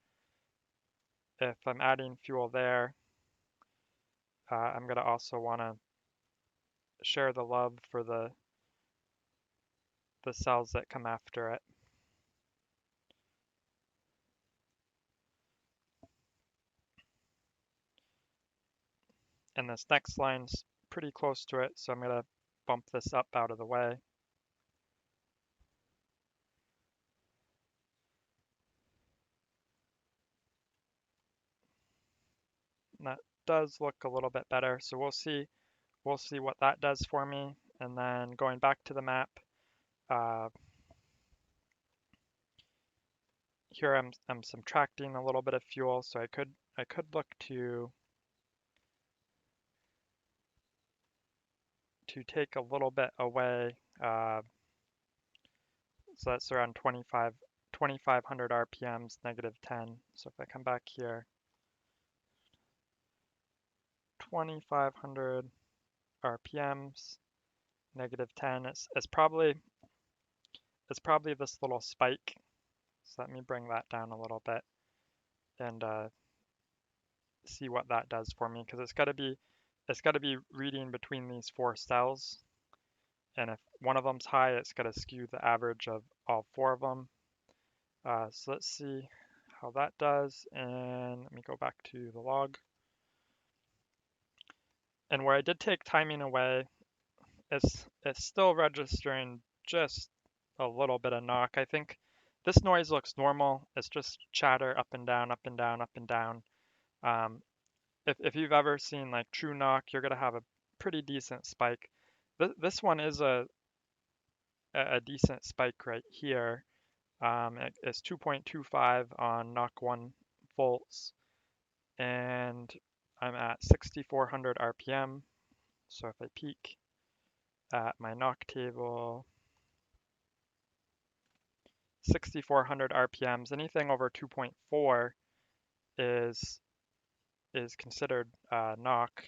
if I'm adding fuel there, I'm going to also want to share the love for the cells that come after it. And this next line's pretty close to it, so I'm going to bump this up out of the way. And that does look a little bit better, so we'll see what that does for me. And then going back to the map, here I'm subtracting a little bit of fuel, so I could look to take a little bit away. So that's around 2,500 RPMs, negative 10. So if I come back here, 2,500 RPMs, negative 10. It's probably this little spike. So let me bring that down a little bit and see what that does for me, because it's got to be reading between these 4 cells, and if one of them's high, it's got to skew the average of all 4 of them. So let's see how that does, and let me go back to the log. And where I did take timing away, it's still registering just a little bit of knock. I think this noise looks normal. It's just chatter up and down, up and down, up and down. Um, if you've ever seen like true knock, you're gonna have a pretty decent spike. This one is a decent spike right here. It's 2.25 on knock 1 volts, and I'm at 6,400 RPM. So if I peek at my knock table, 6,400 RPMs, anything over 2.4 is considered knock,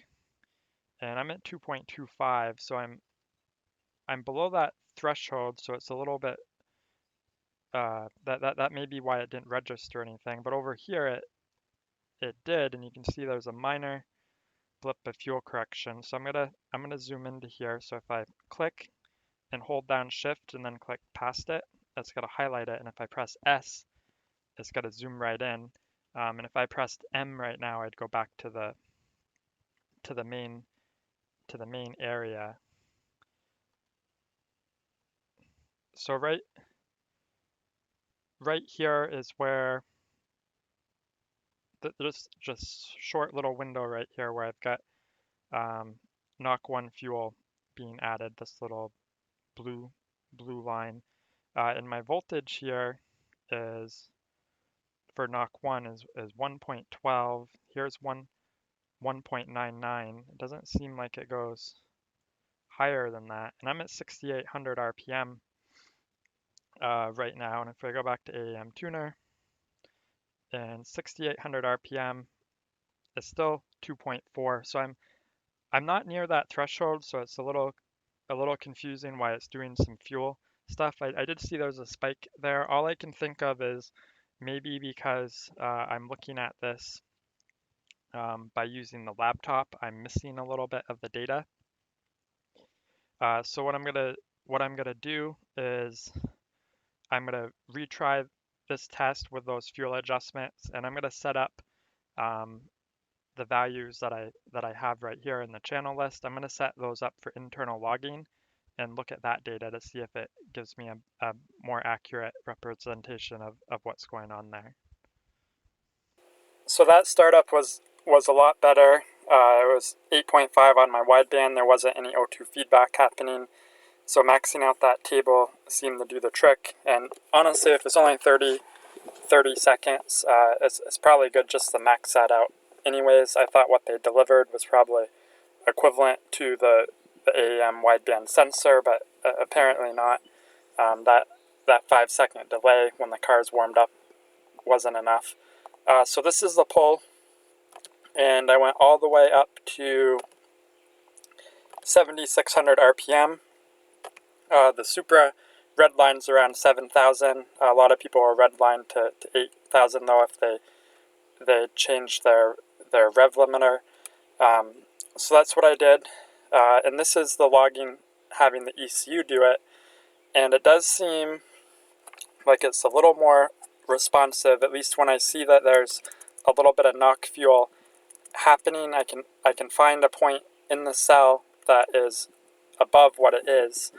and I'm at 2.25, so I'm below that threshold, so it's a little bit that may be why it didn't register anything, but over here it did, and you can see there's a minor blip of fuel correction. So I'm gonna zoom into here. So if I click and hold down shift and then click past it, it's gonna highlight it, and if I press S, it's gonna zoom right in. And if I pressed M right now, I'd go back to the main area. So right here is where just short little window right here where I've got knock 1 fuel being added, this little blue line. And my voltage here is for knock 1 is 1.12. Here's 1.99. It doesn't seem like it goes higher than that. And I'm at 6,800 RPM right now. And if I go back to AEM tuner, and 6,800 RPM is still 2.4. So I'm not near that threshold, so it's a little confusing why it's doing some fuel stuff. I did see there's a spike there. All I can think of is maybe because I'm looking at this by using the laptop, I'm missing a little bit of the data. So what I'm gonna do is I'm gonna retry this test with those fuel adjustments, and I'm gonna set up the values that I have right here in the channel list. I'm gonna set those up for internal logging and look at that data to see if it gives me a more accurate representation of what's going on there. So that startup was a lot better. It was 8.5 on my wideband. There wasn't any O2 feedback happening. So maxing out that table seemed to do the trick. And honestly, if it's only 30 seconds, it's probably good just to max that out. Anyways, I thought what they delivered was probably equivalent to the AEM wideband sensor, but apparently not. That 5-second delay when the car's warmed up wasn't enough. So this is the pull, and I went all the way up to 7,600 RPM. The Supra redline's around 7,000. A lot of people are redlined to 8,000 though if they change their rev limiter. So that's what I did, and this is the logging having the ECU do it, and it does seem like it's a little more responsive. At least when I see that there's a little bit of knock fuel happening, I can find a point in the cell that is above what it is.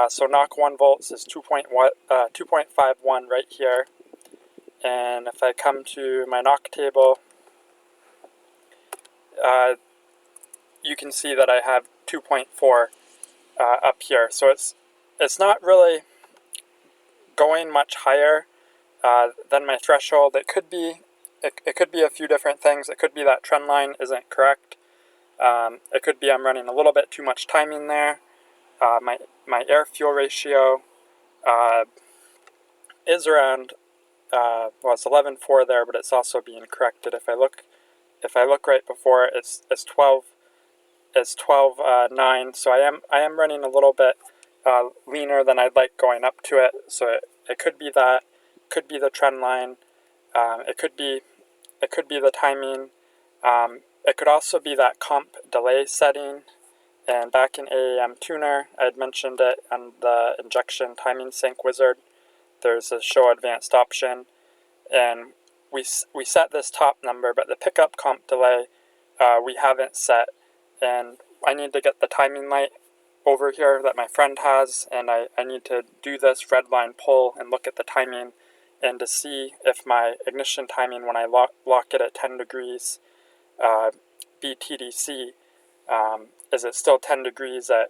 So knock 1 volts is 2.51 right here, and if I come to my knock table, you can see that I have 2.4 up here. So it's not really going much higher than my threshold. It could be a few different things. It could be that trend line isn't correct. It could be I'm running a little bit too much timing there. My air fuel ratio is around well, it's 11.4 there, but it's also being corrected. If I look right before it, it's 12.9. So I am running a little bit leaner than I'd like going up to it. So it could be that, could be the trend line. It could be the timing. It could also be that comp delay setting. And back in AEM Tuner, I had mentioned it on the injection timing sync wizard. There's a show advanced option, and we set this top number, but the pickup comp delay we haven't set, and I need to get the timing light over here that my friend has, and I need to do this redline pull and look at the timing and to see if my ignition timing when I lock it at 10 degrees BTDC, is it still 10 degrees at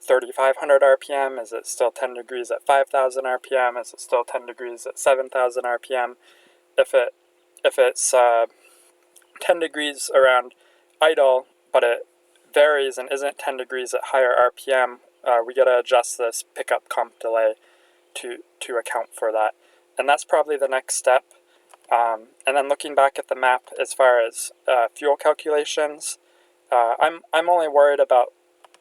3,500 RPM? Is it still 10 degrees at 5,000 RPM? Is it still 10 degrees at 7,000 RPM? If it's 10 degrees around idle, but it varies and isn't 10 degrees at higher RPM, we gotta adjust this pickup comp delay to account for that. And that's probably the next step. And then looking back at the map as far as fuel calculations, I'm only worried about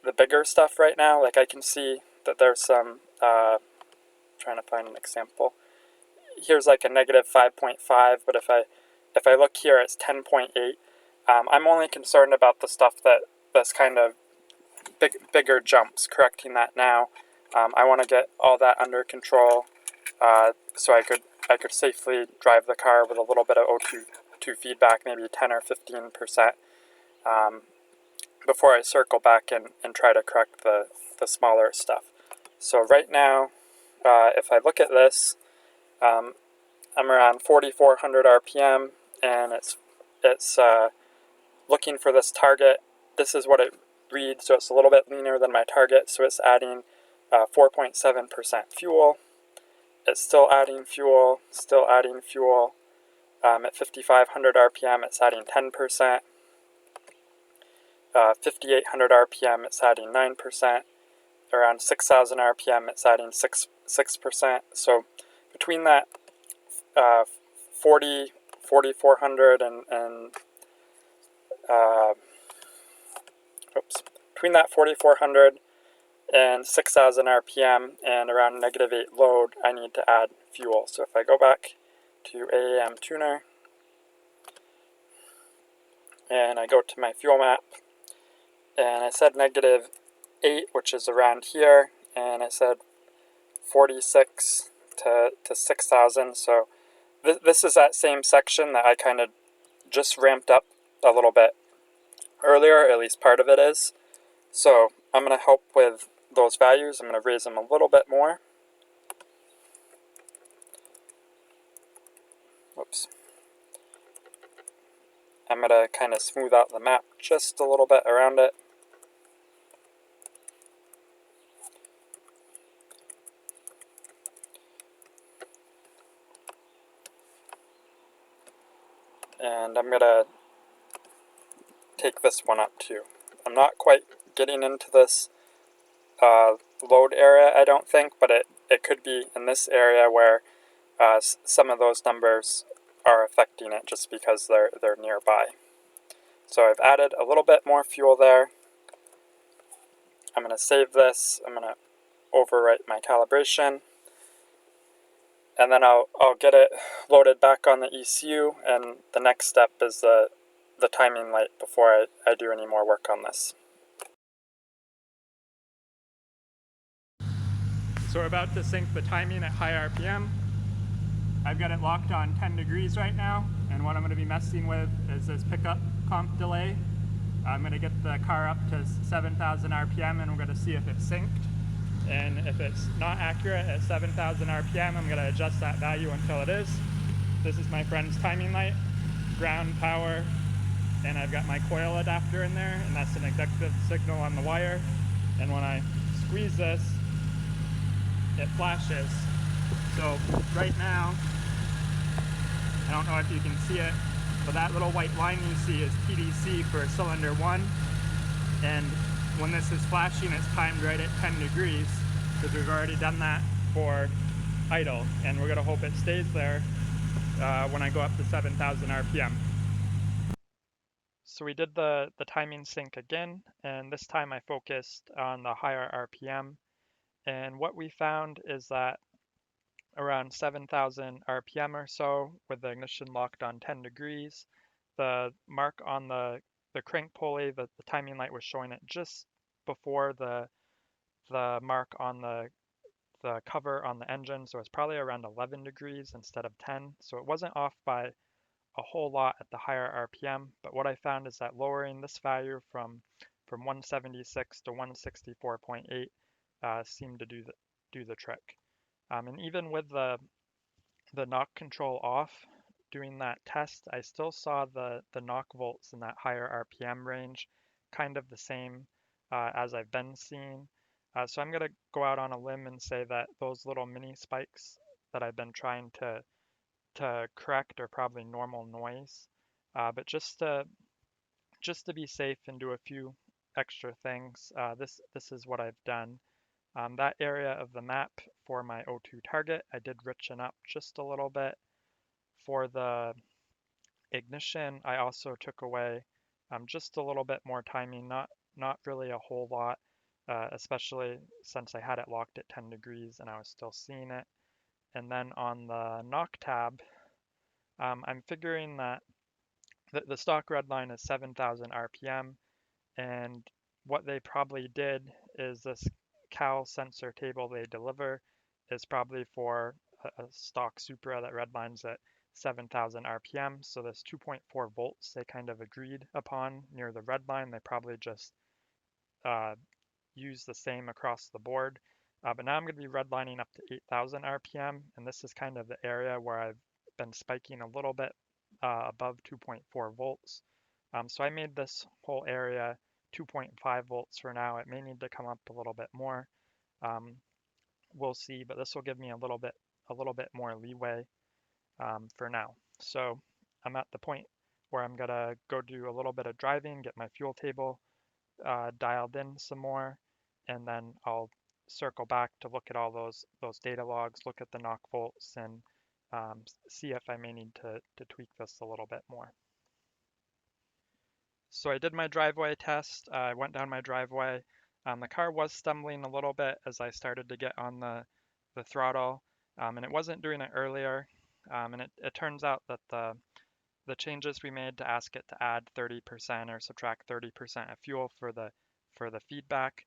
the bigger stuff right now. Like I can see that there's some, trying to find an example. Here's like a negative 5.5, but if I look here, it's 10.8. I'm only concerned about the stuff that's kind of bigger jumps, correcting that now. I want to get all that under control so I could safely drive the car with a little bit of O2 feedback, maybe 10 or 15%, before I circle back and try to correct the smaller stuff. So right now, if I look at this, I'm around 4,400 RPM, and it's looking for this target. This is what it reads, so it's a little bit leaner than my target, so it's adding 4.7% fuel. It's still adding fuel, at 5,500 RPM, it's adding 10%. 5,800 RPM, it's adding 9%. Around 6,000 RPM, it's adding 6%. So between that 4,400 between that 4,400 and 6,000 RPM and around -8 load, I need to add fuel. So if I go back to AEM tuner and I go to my fuel map, and I said -8, which is around here, and I said 46 to 6,000. So this is that same section that I kind of just ramped up a little bit earlier, at least part of it is. So I'm going to help with those values. I'm going to raise them a little bit more. Whoops. I'm going to kind of smooth out the map just a little bit around it. And I'm going to take this one up too. I'm not quite getting into this load area, I don't think, but it could be in this area where some of those numbers are affecting it just because they're nearby. So I've added a little bit more fuel there. I'm going to save this. I'm going to overwrite my calibration. And then I'll get it loaded back on the ECU, and the next step is the timing light before I do any more work on this. So we're about to sync the timing at high RPM. I've got it locked on 10 degrees right now, and what I'm going to be messing with is this pickup comp delay. I'm going to get the car up to 7,000 RPM, and we're going to see if it's synced. And if it's not accurate at 7,000 RPM, I'm going to adjust that value until it is. This is my friend's timing light, ground power, and I've got my coil adapter in there, and that's an executive signal on the wire. And when I squeeze this, it flashes. So right now, I don't know if you can see it, but that little white line you see is TDC for cylinder 1. And when this is flashing, it's timed right at 10 degrees because we've already done that for idle. And we're going to hope it stays there when I go up to 7,000 RPM. So we did the timing sync again, and this time I focused on the higher RPM. And what we found is that around 7,000 RPM or so, with the ignition locked on 10 degrees, the mark on the crank pulley, the timing light was showing it just before the mark on the cover on the engine, so it's probably around 11 degrees instead of 10. So it wasn't off by a whole lot at the higher RPM, but what I found is that lowering this value from from 176 to 164.8 seemed to do the trick. And even with the knock control off, doing that test, I still saw the knock volts in that higher RPM range, kind of the same as I've been seeing. So I'm going to go out on a limb and say that those little mini spikes that I've been trying to correct are probably normal noise. But just to be safe and do a few extra things, this is what I've done. That area of the map for my O2 target, I did richen up just a little bit. For the ignition, I also took away just a little bit more timing, not really a whole lot, especially since I had it locked at 10 degrees and I was still seeing it. And then on the knock tab, I'm figuring that the stock redline is 7,000 RPM, and what they probably did is this cal sensor table they deliver is probably for a stock Supra that redlines at 7,000 RPM. So this 2.4 volts they kind of agreed upon near the red line. They probably just uh, use the same across the board. But now I'm going to be redlining up to 8,000 RPM, and this is kind of the area where I've been spiking a little bit above 2.4 volts. So I made this whole area 2.5 volts for now. It may need to come up a little bit more. Um, we'll see, but this will give me a little bit more leeway for now. So I'm at the point where I'm gonna go do a little bit of driving, get my fuel table dialed in some more, and then I'll circle back to look at all those data logs, look at the knock volts, and see if I may need to tweak this a little bit more. So I did my driveway test. I went down my driveway. The car was stumbling a little bit as I started to get on the throttle, and it wasn't doing it earlier. And it turns out that the changes we made to ask it to add 30% or subtract 30% of fuel for the feedback,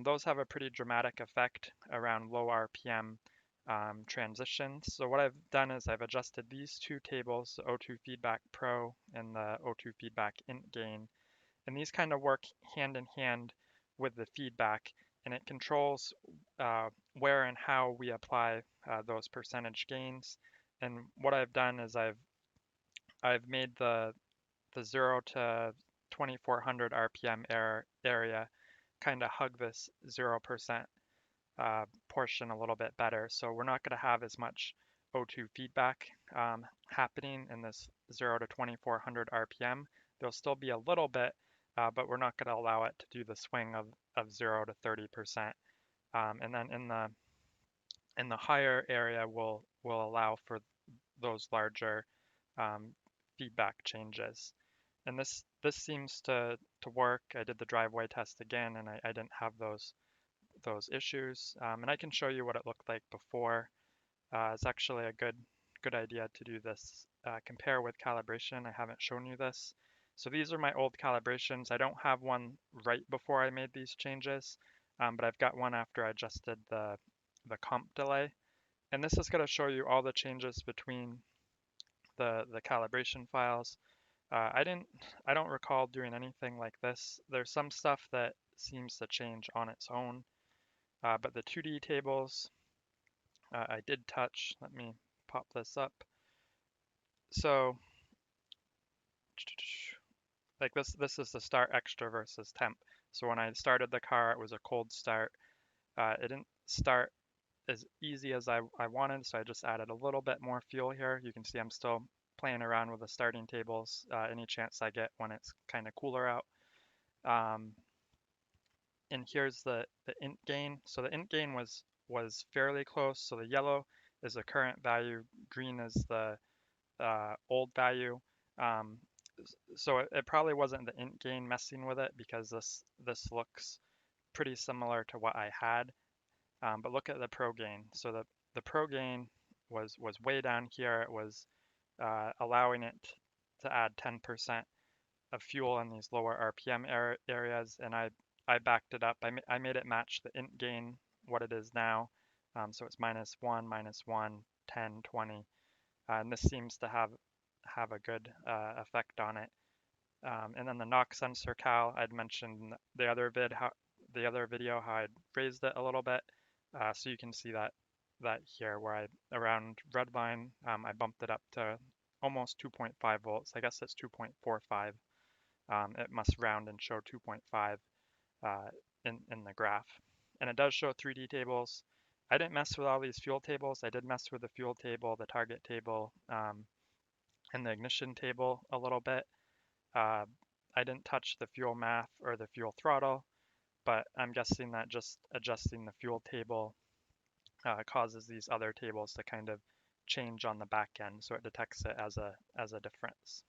those have a pretty dramatic effect around low RPM transitions. So what I've done is I've adjusted these two tables, the O2 feedback pro and the O2 feedback int gain, and these kind of work hand in hand with the feedback, and it controls where and how we apply those percentage gains. And what I've done is I've made the 0 to 2400 RPM area kind of hug this 0% portion a little bit better. So we're not going to have as much O2 feedback happening in this 0 to 2400 RPM. There'll still be a little bit, but we're not going to allow it to do the swing of 0 to 30%. And then in the higher area, we'll allow for those larger feedback changes. And this seems to work. I did the driveway test again, and I didn't have those issues. And I can show you what it looked like before. It's actually a good idea to do this. Compare with calibration. I haven't shown you this. So these are my old calibrations. I don't have one right before I made these changes, but I've got one after I adjusted the comp delay. And this is going to show you all the changes between the calibration files. I don't recall doing anything like this. There's some stuff that seems to change on its own, but the 2D tables I did touch. Let me pop this up. So like this is the start extra versus temp. So when I started the car, it was a cold start. It didn't start as easy as I wanted, so I just added a little bit more fuel here. You can see I'm still playing around with the starting tables any chance I get when it's kind of cooler out. And here's the int gain. So the int gain was fairly close. So the yellow is the current value, green is the old value. Um, so it probably wasn't the int gain messing with it because this looks pretty similar to what I had. But look at the pro gain. So the pro gain was way down here. It was allowing it to add 10% of fuel in these lower RPM areas, and I backed it up. I made it match the int gain, what it is now. So it's -1, -1, 10, 20, and this seems to have a good effect on it. And then the knock sensor cal, I'd mentioned in the other video how I'd raised it a little bit. So you can see that here where around redline, I bumped it up to almost 2.5 volts. I guess it's 2.45. It must round and show 2.5 in the graph. And it does show 3D tables. I didn't mess with all these fuel tables. I did mess with the fuel table, the target table, and the ignition table a little bit. I didn't touch the fuel math or the fuel throttle, but I'm guessing that just adjusting the fuel table causes these other tables to kind of change on the back end, so it detects it as a difference.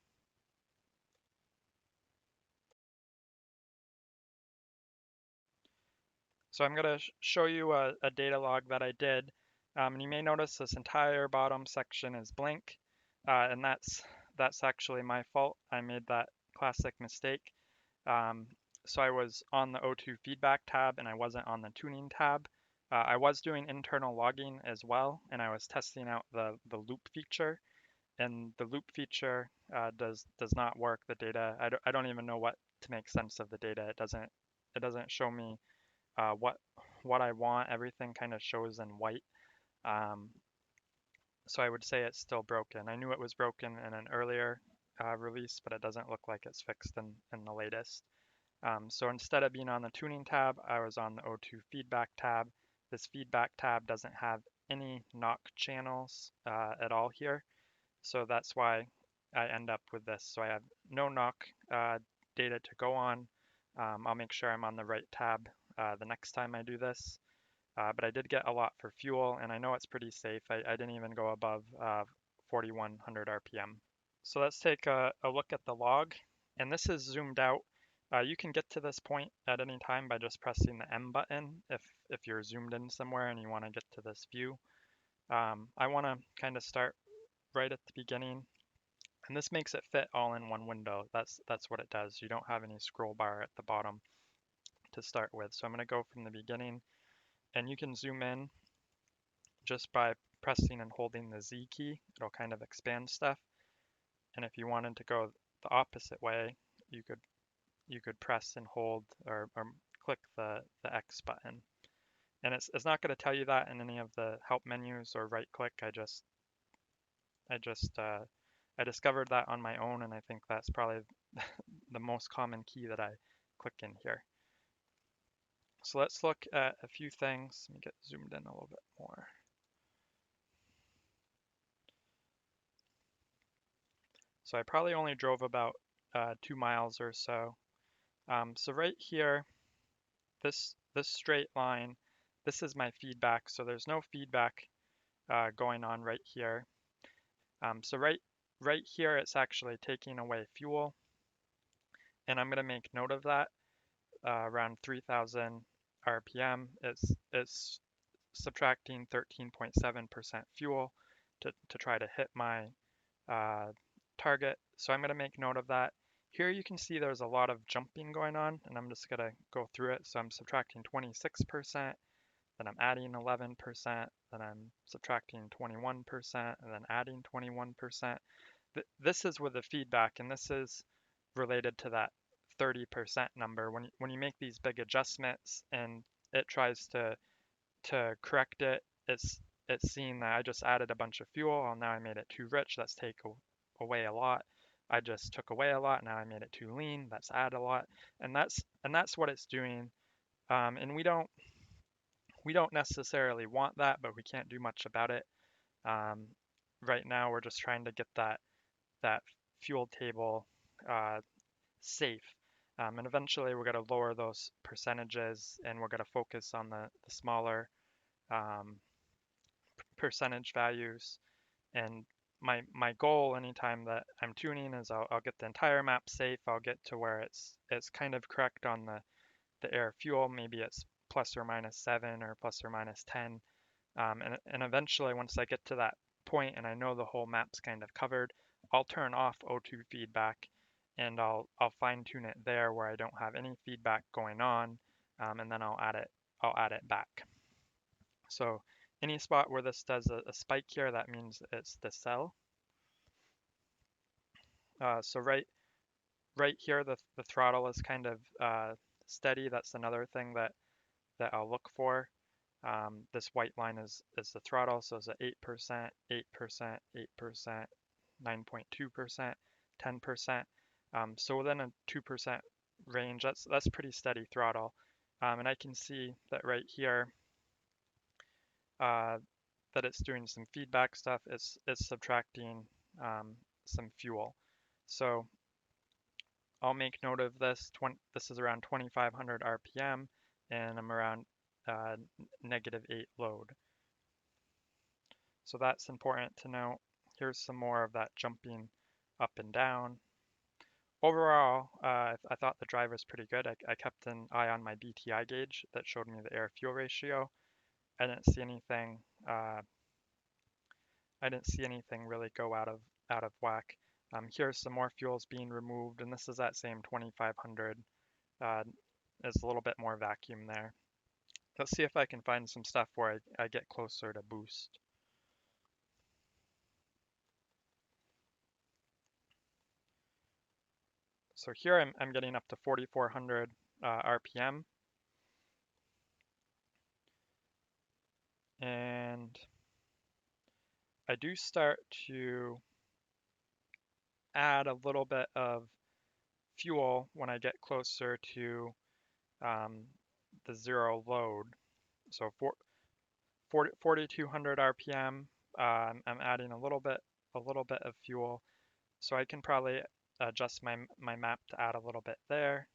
So I'm going to show you a data log that I did, and you may notice this entire bottom section is blank, and that's actually my fault. I made that classic mistake. So I was on the O2 feedback tab and I wasn't on the tuning tab. I was doing internal logging as well, and I was testing out the loop feature. And the loop feature does not work. The data, I don't even know what to make sense of the data. It doesn't show me what I want. Everything kind of shows in white. So I would say it's still broken. I knew it was broken in an earlier release, but it doesn't look like it's fixed in the latest. So instead of being on the tuning tab, I was on the O2 feedback tab. This feedback tab doesn't have any knock channels at all here. So that's why I end up with this. So I have no knock data to go on. I'll make sure I'm on the right tab the next time I do this. But I did get a lot for fuel, and I know it's pretty safe. I didn't even go above 4100 RPM. So let's take a look at the log, and this is zoomed out. You can get to this point at any time by just pressing the M button if you're zoomed in somewhere and you want to get to this view. I want to kind of start right at the beginning, and this makes it fit all in one window. That's what it does. You don't have any scroll bar at the bottom to start with. So I'm going to go from the beginning, and you can zoom in just by pressing and holding the Z key. It'll kind of expand stuff. And if you wanted to go the opposite way, you could press and hold or click the X button. And it's not going to tell you that in any of the help menus or right click. I discovered that on my own, and I think that's probably the most common key that I click in here. So let's look at a few things. Let me get zoomed in a little bit more. So I probably only drove about 2 miles or so. So right here, this straight line, this is my feedback. So there's no feedback going on right here. So right here, it's actually taking away fuel, and I'm going to make note of that. Around 3,000 RPM, it's subtracting 13.7% fuel to try to hit my target. So I'm going to make note of that. Here you can see there's a lot of jumping going on, and I'm just going to go through it. So I'm subtracting 26%, then I'm adding 11%, then I'm subtracting 21%, and then adding 21%. This is with the feedback, and this is related to that 30% number. When you make these big adjustments and it tries to correct it, it's seeing that I just added a bunch of fuel, and now I made it too rich. That's take away a lot. I just took away a lot. Now I made it too lean. That's add a lot, and that's what it's doing. And we don't necessarily want that, but we can't do much about it. Right now, we're just trying to get that fuel table safe. And eventually we're going to lower those percentages, and we're going to focus on the smaller percentage values. And my goal anytime that I'm tuning is I'll get the entire map safe. I'll get to where it's kind of correct on the air fuel. Maybe it's plus or minus 7 or plus or minus 10. And eventually, once I get to that point and I know the whole map's kind of covered, I'll turn off O2 feedback, and I'll fine tune it there where I don't have any feedback going on, and then I'll add it back. So any spot where this does a spike here, that means it's Decel. So right here, the throttle is kind of steady. That's another thing that I'll look for. This white line is the throttle, so it's at 8%, 8%, 8%, 9.2%, 10%. So within a 2% range, that's pretty steady throttle. And I can see that right here that it's doing some feedback stuff. It's subtracting some fuel. So I'll make note of this. This is around 2,500 RPM, and I'm around -8 load. So that's important to note. Here's some more of that jumping up and down. Overall, I thought the drive was pretty good. I kept an eye on my BTI gauge that showed me the air-fuel ratio. I didn't see anything. I didn't see anything really go out of whack. Here's some more fuels being removed, and this is that same 2,500. There's a little bit more vacuum there. Let's see if I can find some stuff where I get closer to boost. So here I'm getting up to 4,400 RPM. And I do start to add a little bit of fuel when I get closer to the zero load. So 4,200 RPM, I'm adding a little bit of fuel. So I can probably adjust my map to add a little bit there.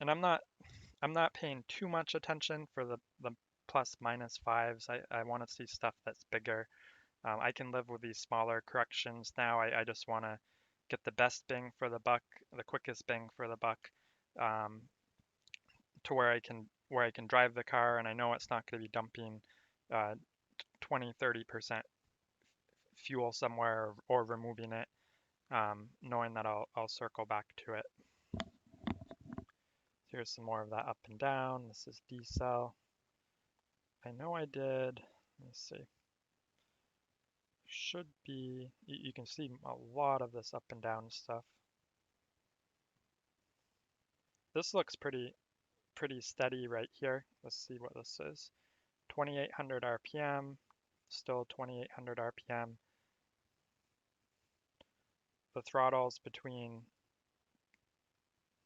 And I'm not paying too much attention for the plus minus fives. I want to see stuff that's bigger. I can live with these smaller corrections now. I just want to get the best bang for the buck, the quickest bang for the buck, to where I can drive the car, and I know it's not going to be dumping 20-30% fuel somewhere, or removing it, knowing that I'll circle back to it. Here's some more of that up and down. This is Decel. I know I did. Let me see. Should be, you can see a lot of this up and down stuff. This looks pretty steady right here. Let's see what this is. 2,800 RPM, still 2,800 RPM. The throttle's between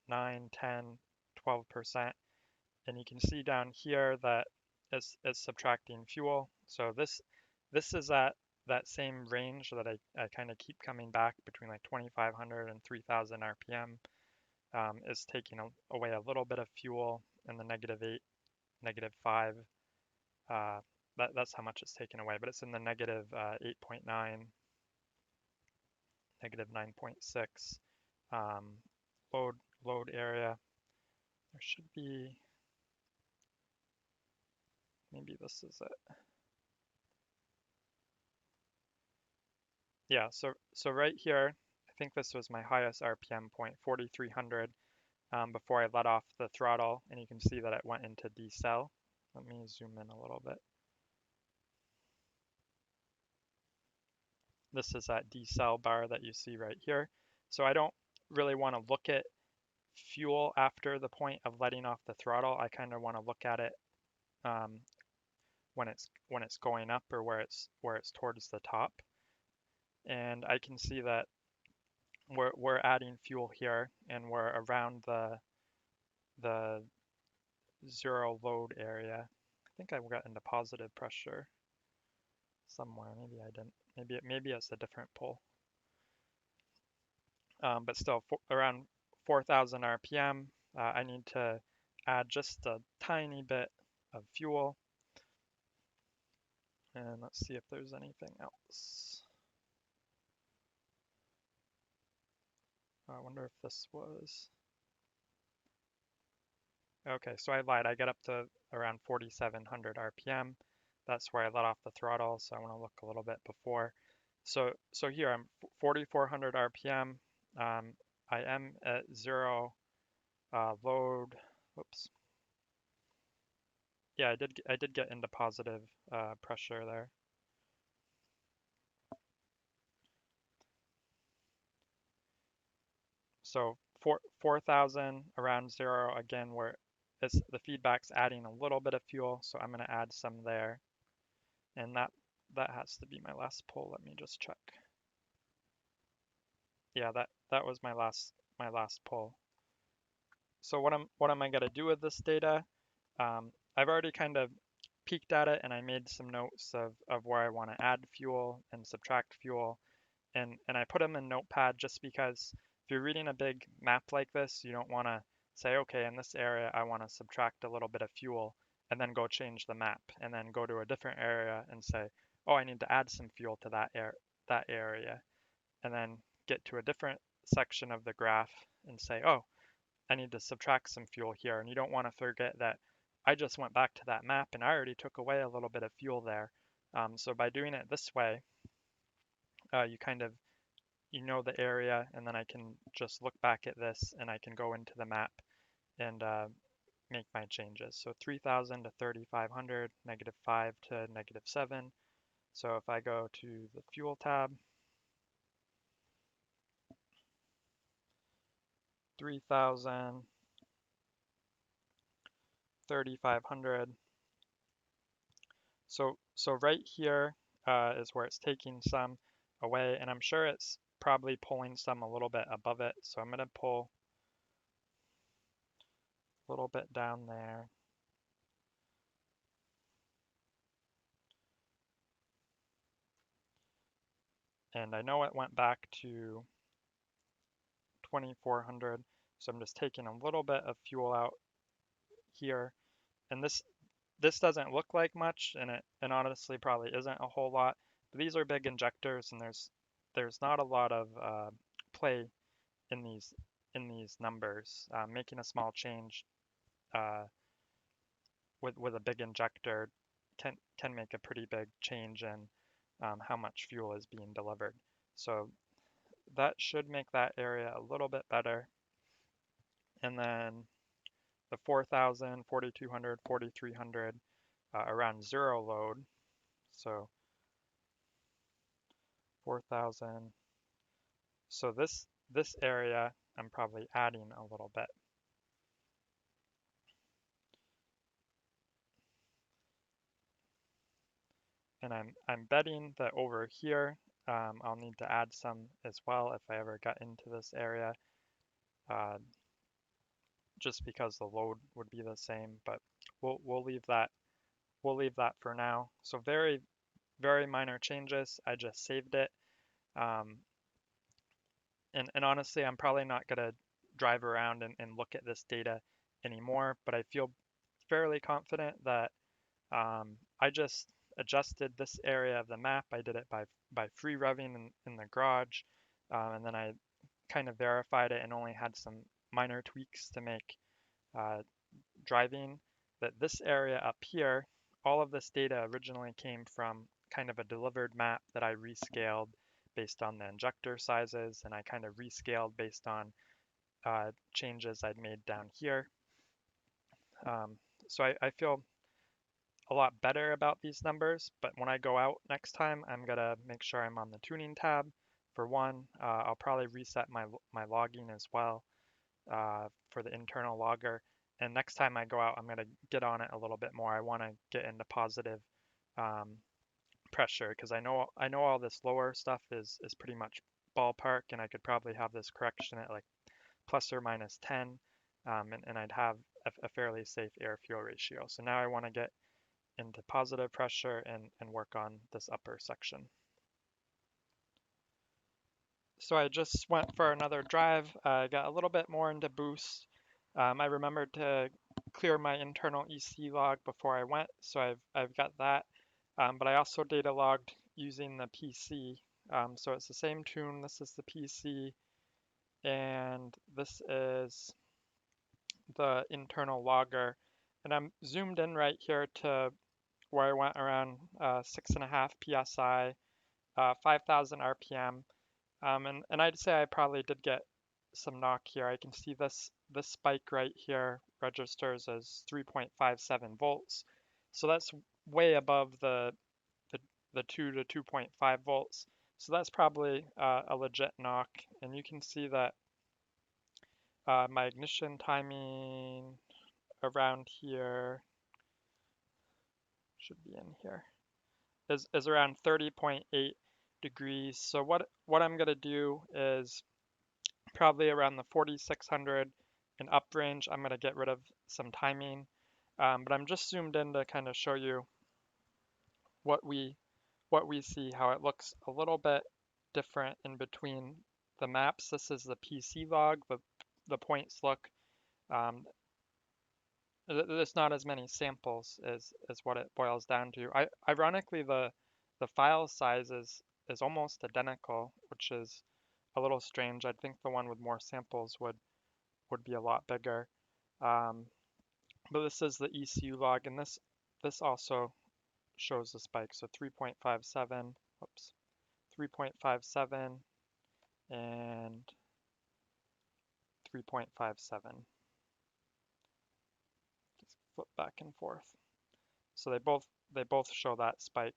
9, 10, 12%. And you can see down here that it's subtracting fuel. So this is that same range that I kind of keep coming back between like 2,500 and 3,000 RPM. Is taking away a little bit of fuel, and the -8, -5. That's how much it's taken away, but it's in the -8.9, -9.6 load area. There should be, maybe this is it. Yeah, so right here, I think this was my highest RPM point, 4,300, before I let off the throttle, and you can see that it went into decel. Let me zoom in a little bit. This is that decel bar that you see right here. So I don't really want to look at fuel after the point of letting off the throttle. I kind of want to look at it when it's going up, or where it's towards the top. And I can see that we're adding fuel here, and we're around the zero load area. I think I got into positive pressure somewhere. Maybe I didn't. Maybe it's a different pole. But still, around 4,000 RPM. I need to add just a tiny bit of fuel. And let's see if there's anything else. I wonder if this was... Okay, so I lied. I get up to around 4,700 RPM. That's where I let off the throttle, so I want to look a little bit before. So here I'm 4,400 RPM. I am at zero load. Whoops. Yeah, I did get into positive pressure there. So 4,000 around 0 again, where the feedback's adding a little bit of fuel, so I'm going to add some there. And that has to be my last pull. Let me just check. Yeah, that was my last pull. So what am I going to do with this data? I've already kind of peeked at it, and I made some notes of where I want to add fuel and subtract fuel, and I put them in Notepad just because if you're reading a big map like this, you don't want to say, okay, in this area I want to subtract a little bit of fuel and then go change the map and then go to a different area and say, oh, I need to add some fuel to that area, and then get to a different section of the graph and say, oh, I need to subtract some fuel here. And you don't want to forget that I just went back to that map and I already took away a little bit of fuel there. So by doing it this way, you kind of know the area, and then I can just look back at this and I can go into the map and make my changes. So 3,000 to 3,500, -5 to -7. So if I go to the fuel tab, 3,000, 3,500. So right here is where it's taking some away, and I'm sure it's probably pulling some a little bit above it. So I'm going to pull a little bit down there. And I know it went back to 2,400, so I'm just taking a little bit of fuel out here. And this doesn't look like much, and it honestly probably isn't a whole lot. But these are big injectors, and there's not a lot of play in these numbers. Making a small change uh, with a big injector can make a pretty big change in how much fuel is being delivered. So that should make that area a little bit better. And then the 4,000, 4,200, 4,300 around zero load. So 4,000. So this area I'm probably adding a little bit. And I'm betting that over here I'll need to add some as well if I ever got into this area, just because the load would be the same. But we'll leave that for now. So very minor changes. I just saved it. Um, and honestly, I'm probably not gonna drive around and look at this data anymore. But I feel fairly confident that I just adjusted this area of the map. I did it by free revving in the garage, and then I kind of verified it and only had some minor tweaks to make driving. That this area up here, all of this data originally came from kind of a delivered map that I rescaled based on the injector sizes, and I kind of rescaled based on changes I'd made down here. So I feel a lot better about these numbers, but when I go out next time, I'm gonna make sure I'm on the tuning tab. For one, I'll probably reset my logging as well for the internal logger. And next time I go out, I'm gonna get on it a little bit more. I want to get into positive um, pressure because I know all this lower stuff is pretty much ballpark, and I could probably have this correction at like plus or minus 10, and I'd have a fairly safe air fuel ratio. So now I want to get into positive pressure and work on this upper section. So I just went for another drive. I got a little bit more into boost. I remembered to clear my internal EC log before I went, so I've got that. But I also data logged using the PC. So it's the same tune. This is the PC, and this is the internal logger. And I'm zoomed in right here to where I went around 6.5 psi, 5,000 RPM. And I'd say I probably did get some knock here. I can see this spike right here registers as 3.57 volts. So that's way above the 2 to 2.5 volts. So that's probably a legit knock. And you can see that My ignition timing around here, should be in here, is around 30.8 degrees. So what I'm gonna do is probably around the 4600 and up range, I'm gonna get rid of some timing. But I'm just zoomed in to kind of show you what we see, how it looks a little bit different in between the maps. This is the PC log, but the points look, there's not as many samples as what it boils down to. Ironically, the file size is almost identical, which is a little strange. I'd think the one with more samples would be a lot bigger. But this is the ECU log, and this also shows the spike. So 3.57, whoops, 3.57 and 3.57. Just flip back and forth. So they both show that spike.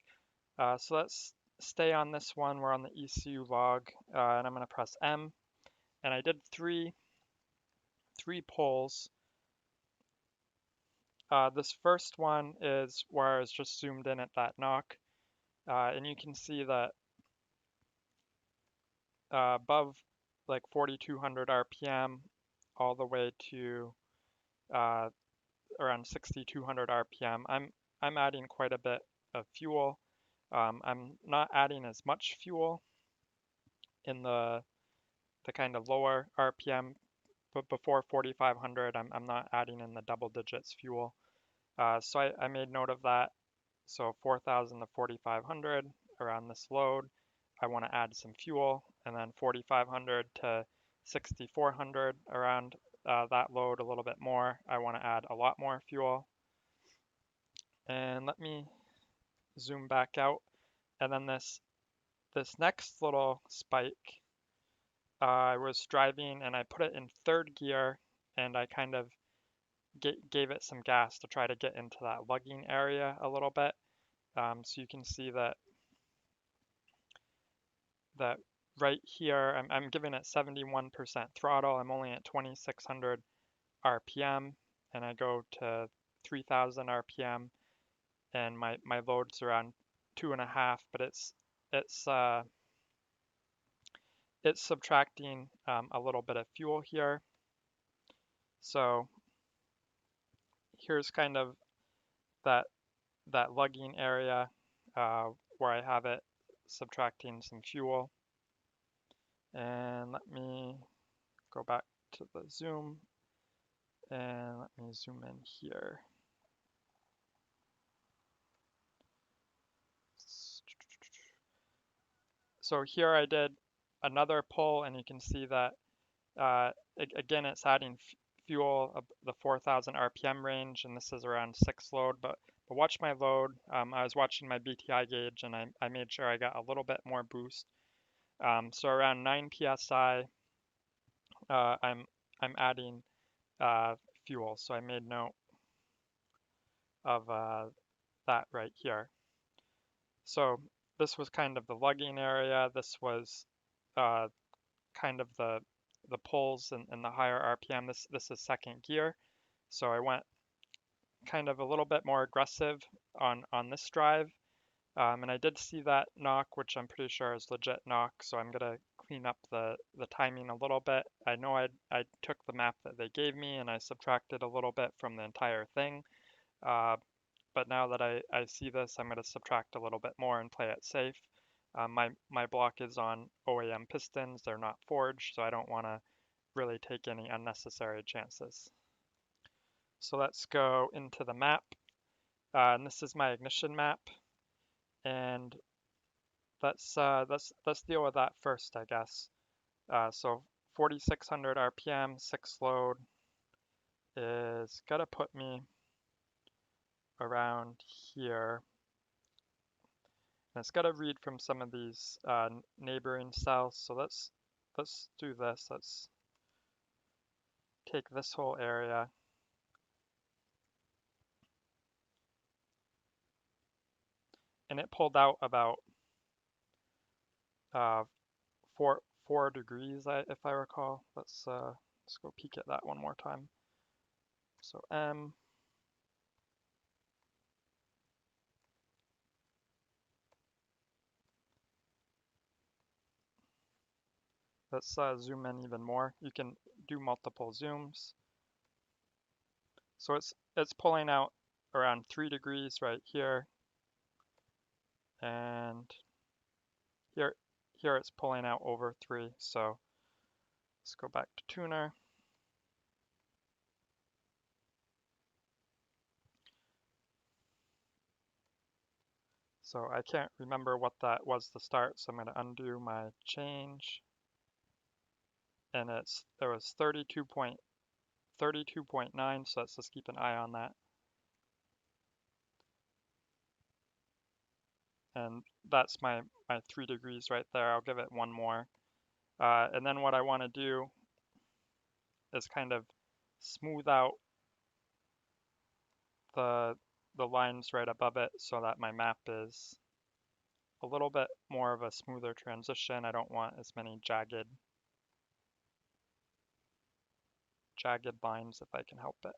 So let's stay on this one. We're on the ECU log, and I'm going to press M. And I did three polls. This first one is where I was just zoomed in at that knock, and you can see that above like 4200 RPM all the way to around 6200 RPM, I'm adding quite a bit of fuel. I'm not adding as much fuel in the kind of lower RPM, but before 4500, I'm not adding in the double digits fuel. So I made note of that. So 4000 to 4500 around this load, I want to add some fuel, and then 4500 to 6400 around that load a little bit more, I want to add a lot more fuel. And let me zoom back out, and then this next little spike, I was driving and I put it in third gear, and I kind of gave it some gas to try to get into that lugging area a little bit. So you can see that right here, I'm giving it 71% throttle. I'm only at 2600 RPM, and I go to 3000 RPM, and my load's around 2.5, but it's subtracting a little bit of fuel here. So here's kind of that lugging area where I have it subtracting some fuel. And let me go back to the zoom, and let me zoom in here. So here I did another pull, and you can see that again it's adding fuel of the 4000 RPM range, and this is around 6 load. But watch my load. I was watching my BTI gauge, and I made sure I got a little bit more boost. So around 9 psi, I'm adding fuel. So I made note of that right here. So this was kind of the lugging area. This was kind of the pulls and the higher RPM. This is second gear. So I went kind of a little bit more aggressive on this drive. And I did see that knock, which I'm pretty sure is legit knock. So I'm gonna clean up the timing a little bit. I know I took the map that they gave me and I subtracted a little bit from the entire thing. But now that I see this, I'm going to subtract a little bit more and play it safe. My block is on OEM pistons. They're not forged, so I don't want to really take any unnecessary chances. So let's go into the map. And this is my ignition map. And let's deal with that first, I guess. So 4600 RPM, 6 load is going to put me around here. And it's got to read from some of these neighboring cells. So let's do this. Let's take this whole area. And it pulled out about 4 degrees, if I recall. Let's Let's go peek at that one more time. So M, let's zoom in even more. You can do multiple zooms. So it's pulling out around 3 degrees right here, and here it's pulling out over 3. So let's go back to tuner. So I can't remember what that was to start, so I'm going to undo my change. And it was 32.9, so let's just keep an eye on that. And that's my 3 degrees right there. I'll give it one more. And then what I want to do is kind of smooth out the lines right above it so that my map is a little bit more of a smoother transition. I don't want as many jagged lines if I can help it.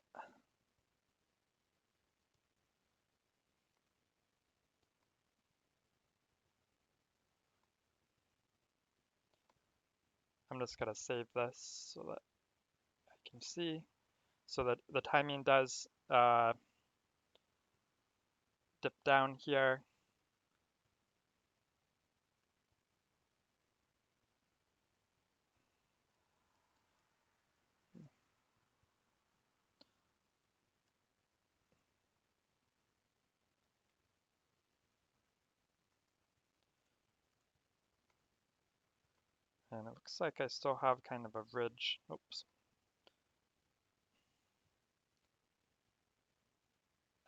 I'm just going to save this so that I can see. So that the timing does dip down here. And it looks like I still have kind of a ridge. Oops.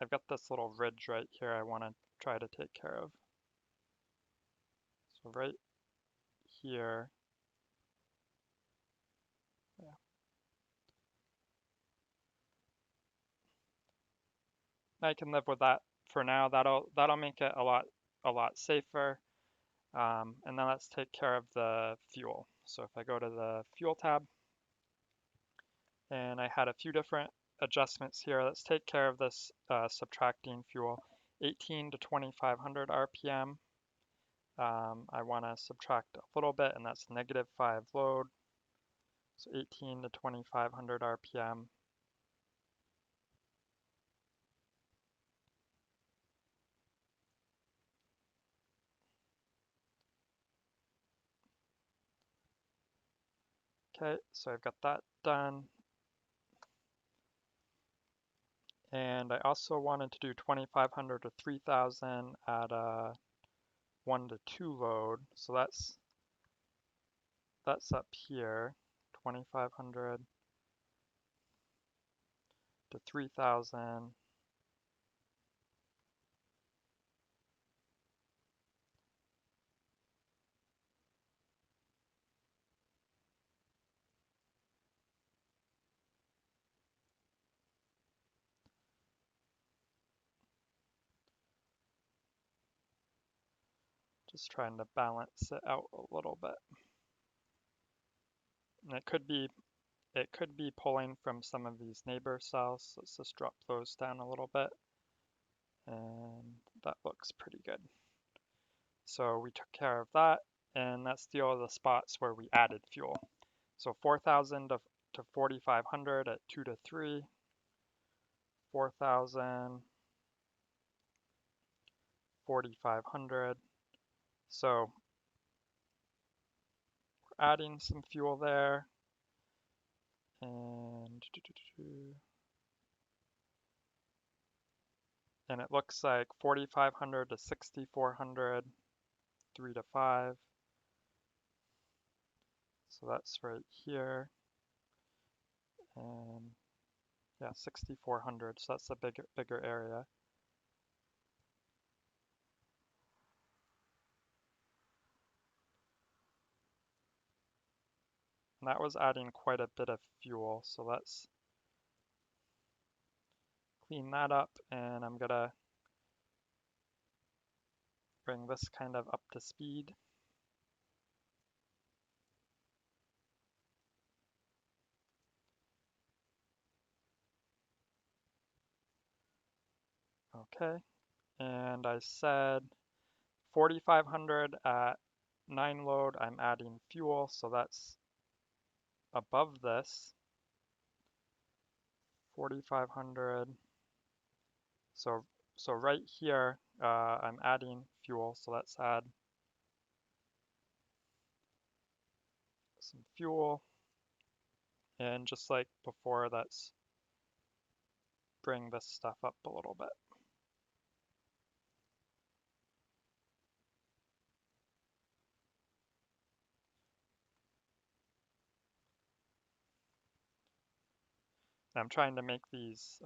I've got this little ridge right here I want to try to take care of. So right here, yeah. I can live with that for now. That'll make it a lot safer. And then let's take care of the fuel. So if I go to the fuel tab, and I had a few different adjustments here. Let's take care of this subtracting fuel. 18 to 2500 RPM. I want to subtract a little bit, and that's -5 load. So 18 to 2500 RPM. Okay, so I've got that done. And I also wanted to do 2500 to 3000 at a 1 to 2 load. So that's up here, 2500 to 3000. Just trying to balance it out a little bit. And it could be pulling from some of these neighbor cells. Let's just drop those down a little bit. And that looks pretty good. So we took care of that, and that's the all the spots where we added fuel. So 4000 to 4500 at 2 to 3, 4000, 4500. So we're adding some fuel there. And it looks like 4500 to 6400, 3 to 5. So that's right here. And yeah, 6400. So that's a bigger area. And that was adding quite a bit of fuel. So let's clean that up, and I'm gonna bring this kind of up to speed. Okay, and I said 4,500 at 9 load, I'm adding fuel, so that's above this. 4,500. So right here, I'm adding fuel, so let's add some fuel. And just like before, let's bring this stuff up a little bit. I'm trying to make these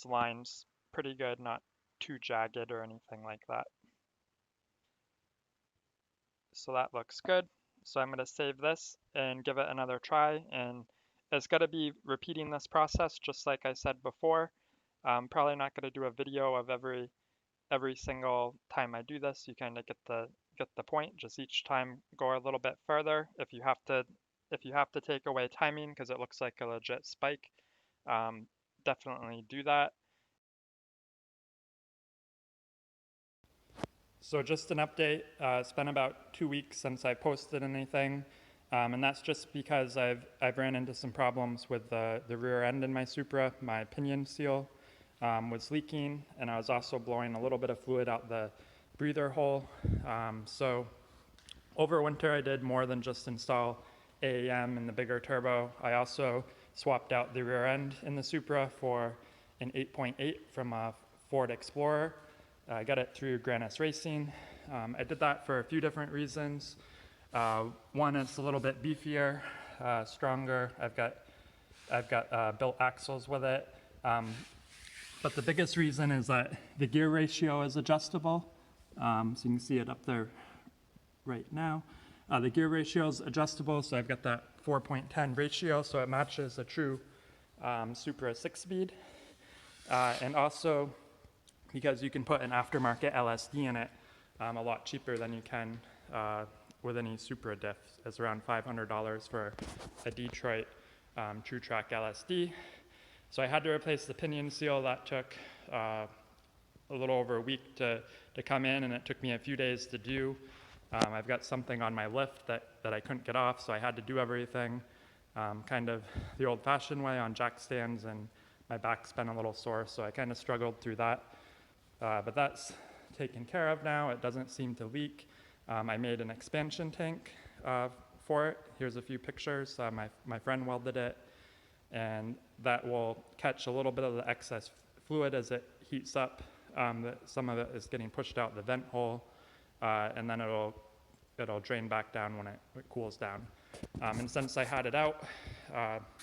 lines pretty good, not too jagged or anything like that. So that looks good. So I'm going to save this and give it another try. And it's going to be repeating this process just like I said before. I'm probably not going to do a video of every single time I do this. You kind of get the point. Just each time go a little bit further. If you have to take away timing because it looks like a legit spike, definitely do that. So just an update, it's been about 2 weeks since I posted anything, and that's just because I've ran into some problems with the rear end in my Supra. My pinion seal was leaking, and I was also blowing a little bit of fluid out the breather hole. So over winter I did more than just install AEM and the bigger turbo. I also swapped out the rear end in the Supra for an 8.8 from a Ford Explorer. I got it through Granis Racing. I did that for a few different reasons. One, it's a little bit beefier, stronger. I've got built axles with it. But the biggest reason is that the gear ratio is adjustable. So you can see it up there right now. The gear ratio is adjustable, so I've got that 4.10 ratio, so it matches a true Supra 6-speed. And also, because you can put an aftermarket LSD in it a lot cheaper than you can with any Supra diff. It's around $500 for a Detroit True Track LSD. So I had to replace the pinion seal. That took a little over a week to come in, and it took me a few days to do. I've got something on my lift that I couldn't get off, so I had to do everything kind of the old-fashioned way on jack stands, and my back's been a little sore, so I kind of struggled through that. But that's taken care of now. It doesn't seem to leak. I made an expansion tank for it. Here's a few pictures. My friend welded it, and that will catch a little bit of the excess fluid as it heats up. Some of it is getting pushed out the vent hole, and then it'll drain back down when it cools down. And since I had it out,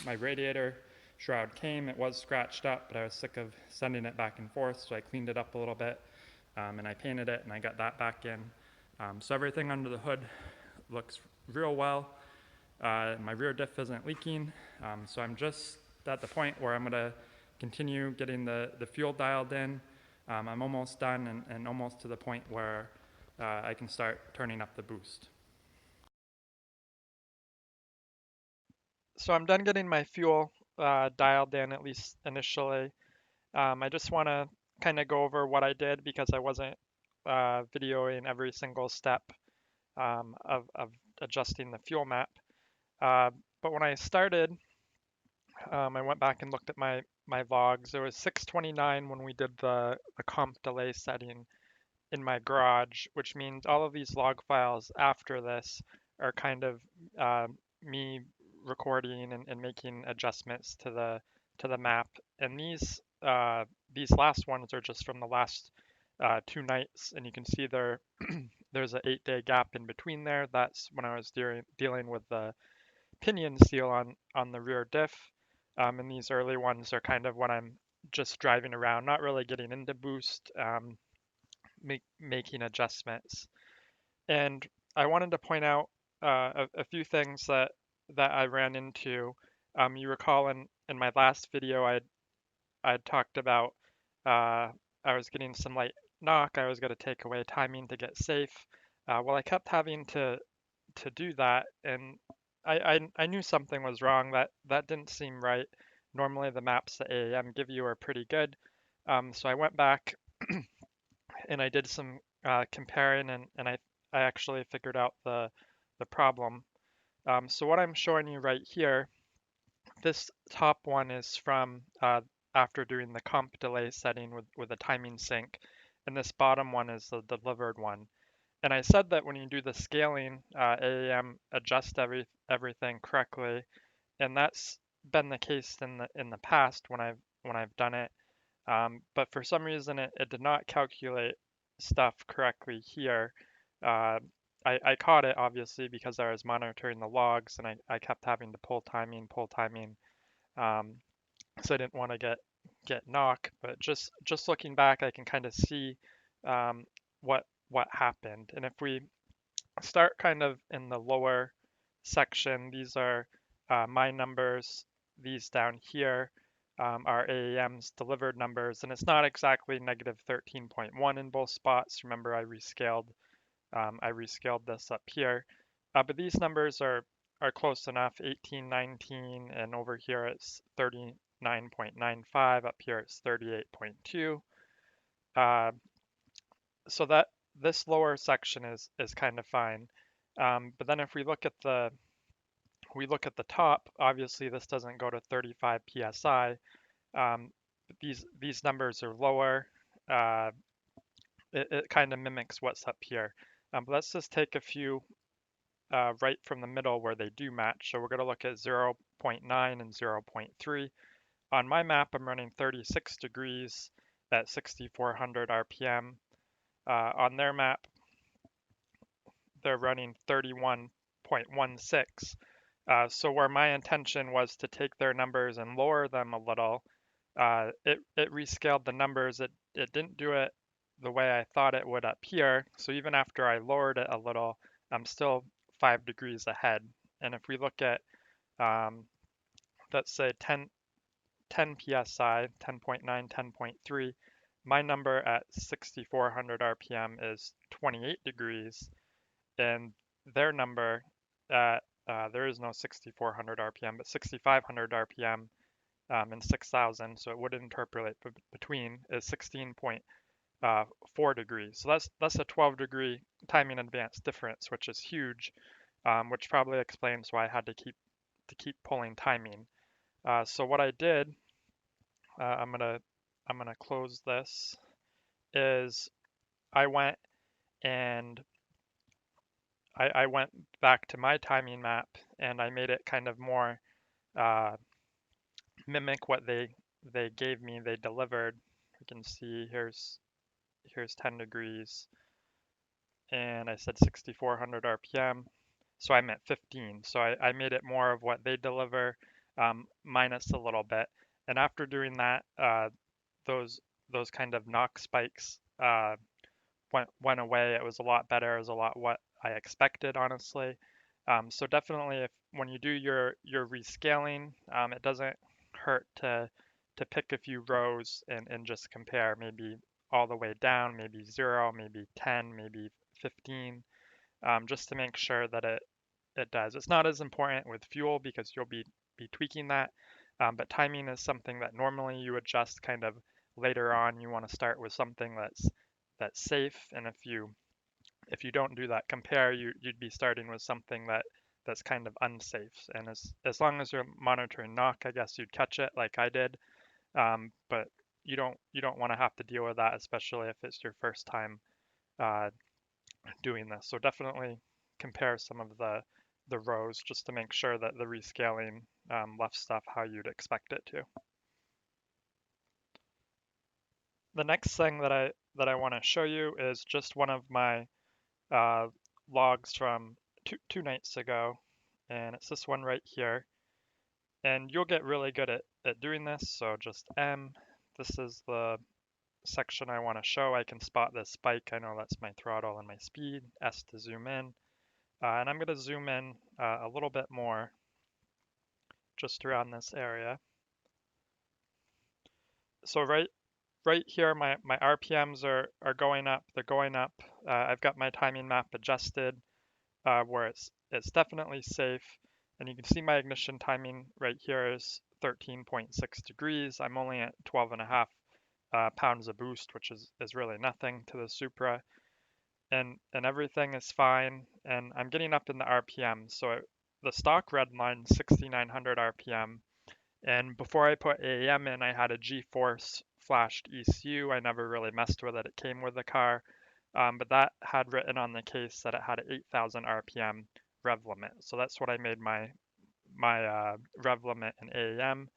my radiator shroud came. It was scratched up, but I was sick of sending it back and forth, so I cleaned it up a little bit, and I painted it, and I got that back in. So everything under the hood looks real well. My rear diff isn't leaking, so I'm just at the point where I'm going to continue getting the fuel dialed in. I'm almost done and almost to the point where I can start turning up the boost. So I'm done getting my fuel dialed in, at least initially. I just want to kind of go over what I did because I wasn't videoing every single step of adjusting the fuel map. But when I started, I went back and looked at my logs. It was 6:29 when we did the comp delay setting in my garage, which means all of these log files after this are kind of me recording and making adjustments to the map. And these last ones are just from the last 2 nights, and you can see there's an 8-day gap in between there. That's when I was dealing with the pinion seal on the rear diff. And these early ones are kind of when I'm just driving around, not really getting into boost, making adjustments. And I wanted to point out a few things that I ran into. You recall in my last video, I'd talked about I was getting some light knock. I was going to take away timing to get safe. Well, I kept having to do that, and I knew something was wrong. That didn't seem right. normally the maps that AEM give you are pretty good. So I went back and I did some comparing, and I actually figured out the problem. So what I'm showing you right here, this top one is from after doing the comp delay setting with a timing sync, and this bottom one is the delivered one. And I said that when you do the scaling, AEM adjusts everything correctly, and that's been the case in the past when I've done it. But for some reason, it did not calculate stuff correctly here. Uh, I caught it obviously because I was monitoring the logs, and I kept having to pull timing. Um, so I didn't want to get knock. But just looking back, I can kind of see um, what happened. And if we start kind of in the lower section, these are my numbers. These down here are AEM's delivered numbers, and it's not exactly negative 13.1 in both spots. Remember, I rescaled this up here, but these numbers are close enough. 18, 19, and over here it's 39.95. Up here it's 38.2. Uh, so that this lower section is kind of fine. But then if we look at the top, obviously this doesn't go to 35 psi. But these numbers are lower. Uh, it kind of mimics what's up here. But let's just take a few right from the middle where they do match. So we're going to look at 0.9 and 0.3. On my map, I'm running 36 degrees at 6,400 RPM. On their map, they're running 31.16. So where my intention was to take their numbers and lower them a little, it rescaled the numbers. It didn't do it the way I thought it would up here. So even after I lowered it a little, I'm still 5 degrees ahead. And if we look at, let's say 10 psi, 10.9, 10.3, my number at 6,400 RPM is 28 degrees, and their number at there is no 6,400 RPM, but 6,500 RPM and 6,000, so it would interpolate between, is 16.4 degrees. So that's a 12-degree timing advance difference, which is huge, which probably explains why I had to keep pulling timing. So what I did, I'm gonna close this, is I went and I went back to my timing map and I made it kind of more uh, mimic what they gave me. They delivered. You can see here's 10 degrees, and I said 6,400 RPM. So I'm at 15. So I made it more of what they deliver, minus a little bit. And after doing that, those those kind of knock spikes went away. It was a lot better. It was a lot what I expected, honestly. So definitely, if when you do your rescaling, it doesn't hurt to pick a few rows and just compare, maybe all the way down, maybe 0, maybe 10, maybe 15, just to make sure that it does. It's not as important with fuel because you'll be tweaking that, but timing is something that normally you adjust kind of later on. You want to start with something that's safe, and if you don't do that compare, you'd be starting with something that's kind of unsafe. And as long as you're monitoring knock, I guess you'd catch it like I did. But you don't want to have to deal with that, especially if it's your first time uh, doing this. So definitely compare some of the rows just to make sure that the rescaling left stuff how you'd expect it to. The next thing that I want to show you is just one of my uh, logs from two nights ago, and it's this one right here. And you'll get really good at doing this, so just M. This is the section I want to show. I can spot this spike. I know that's my throttle and my speed. S to zoom in. And I'm going to zoom in a little bit more just around this area. So right here, my RPMs are going up. They're going up. I've got my timing map adjusted where it's definitely safe. And you can see my ignition timing right here is 13.6 degrees. I'm only at 12.5 pounds of boost, which is really nothing to the Supra, and everything is fine. And I'm getting up in the RPM. So the stock redline 6,900 RPM. And before I put AEM in, I had a G-force flashed ECU. I never really messed with it. It came with the car. But that had written on the case that it had an 8,000 RPM rev limit. So that's what I made my rev limit in AEM.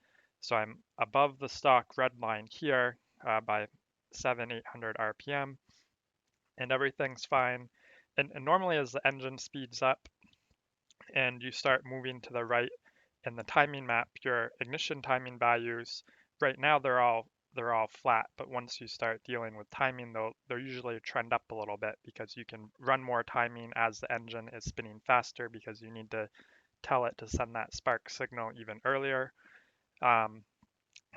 So I'm above the stock red line here by 800 RPM, and everything's fine. And normally as the engine speeds up and you start moving to the right in the timing map, your ignition timing values, right now they're all flat, but once you start dealing with timing, they'll usually trend up a little bit because you can run more timing as the engine is spinning faster because you need to tell it to send that spark signal even earlier. Um,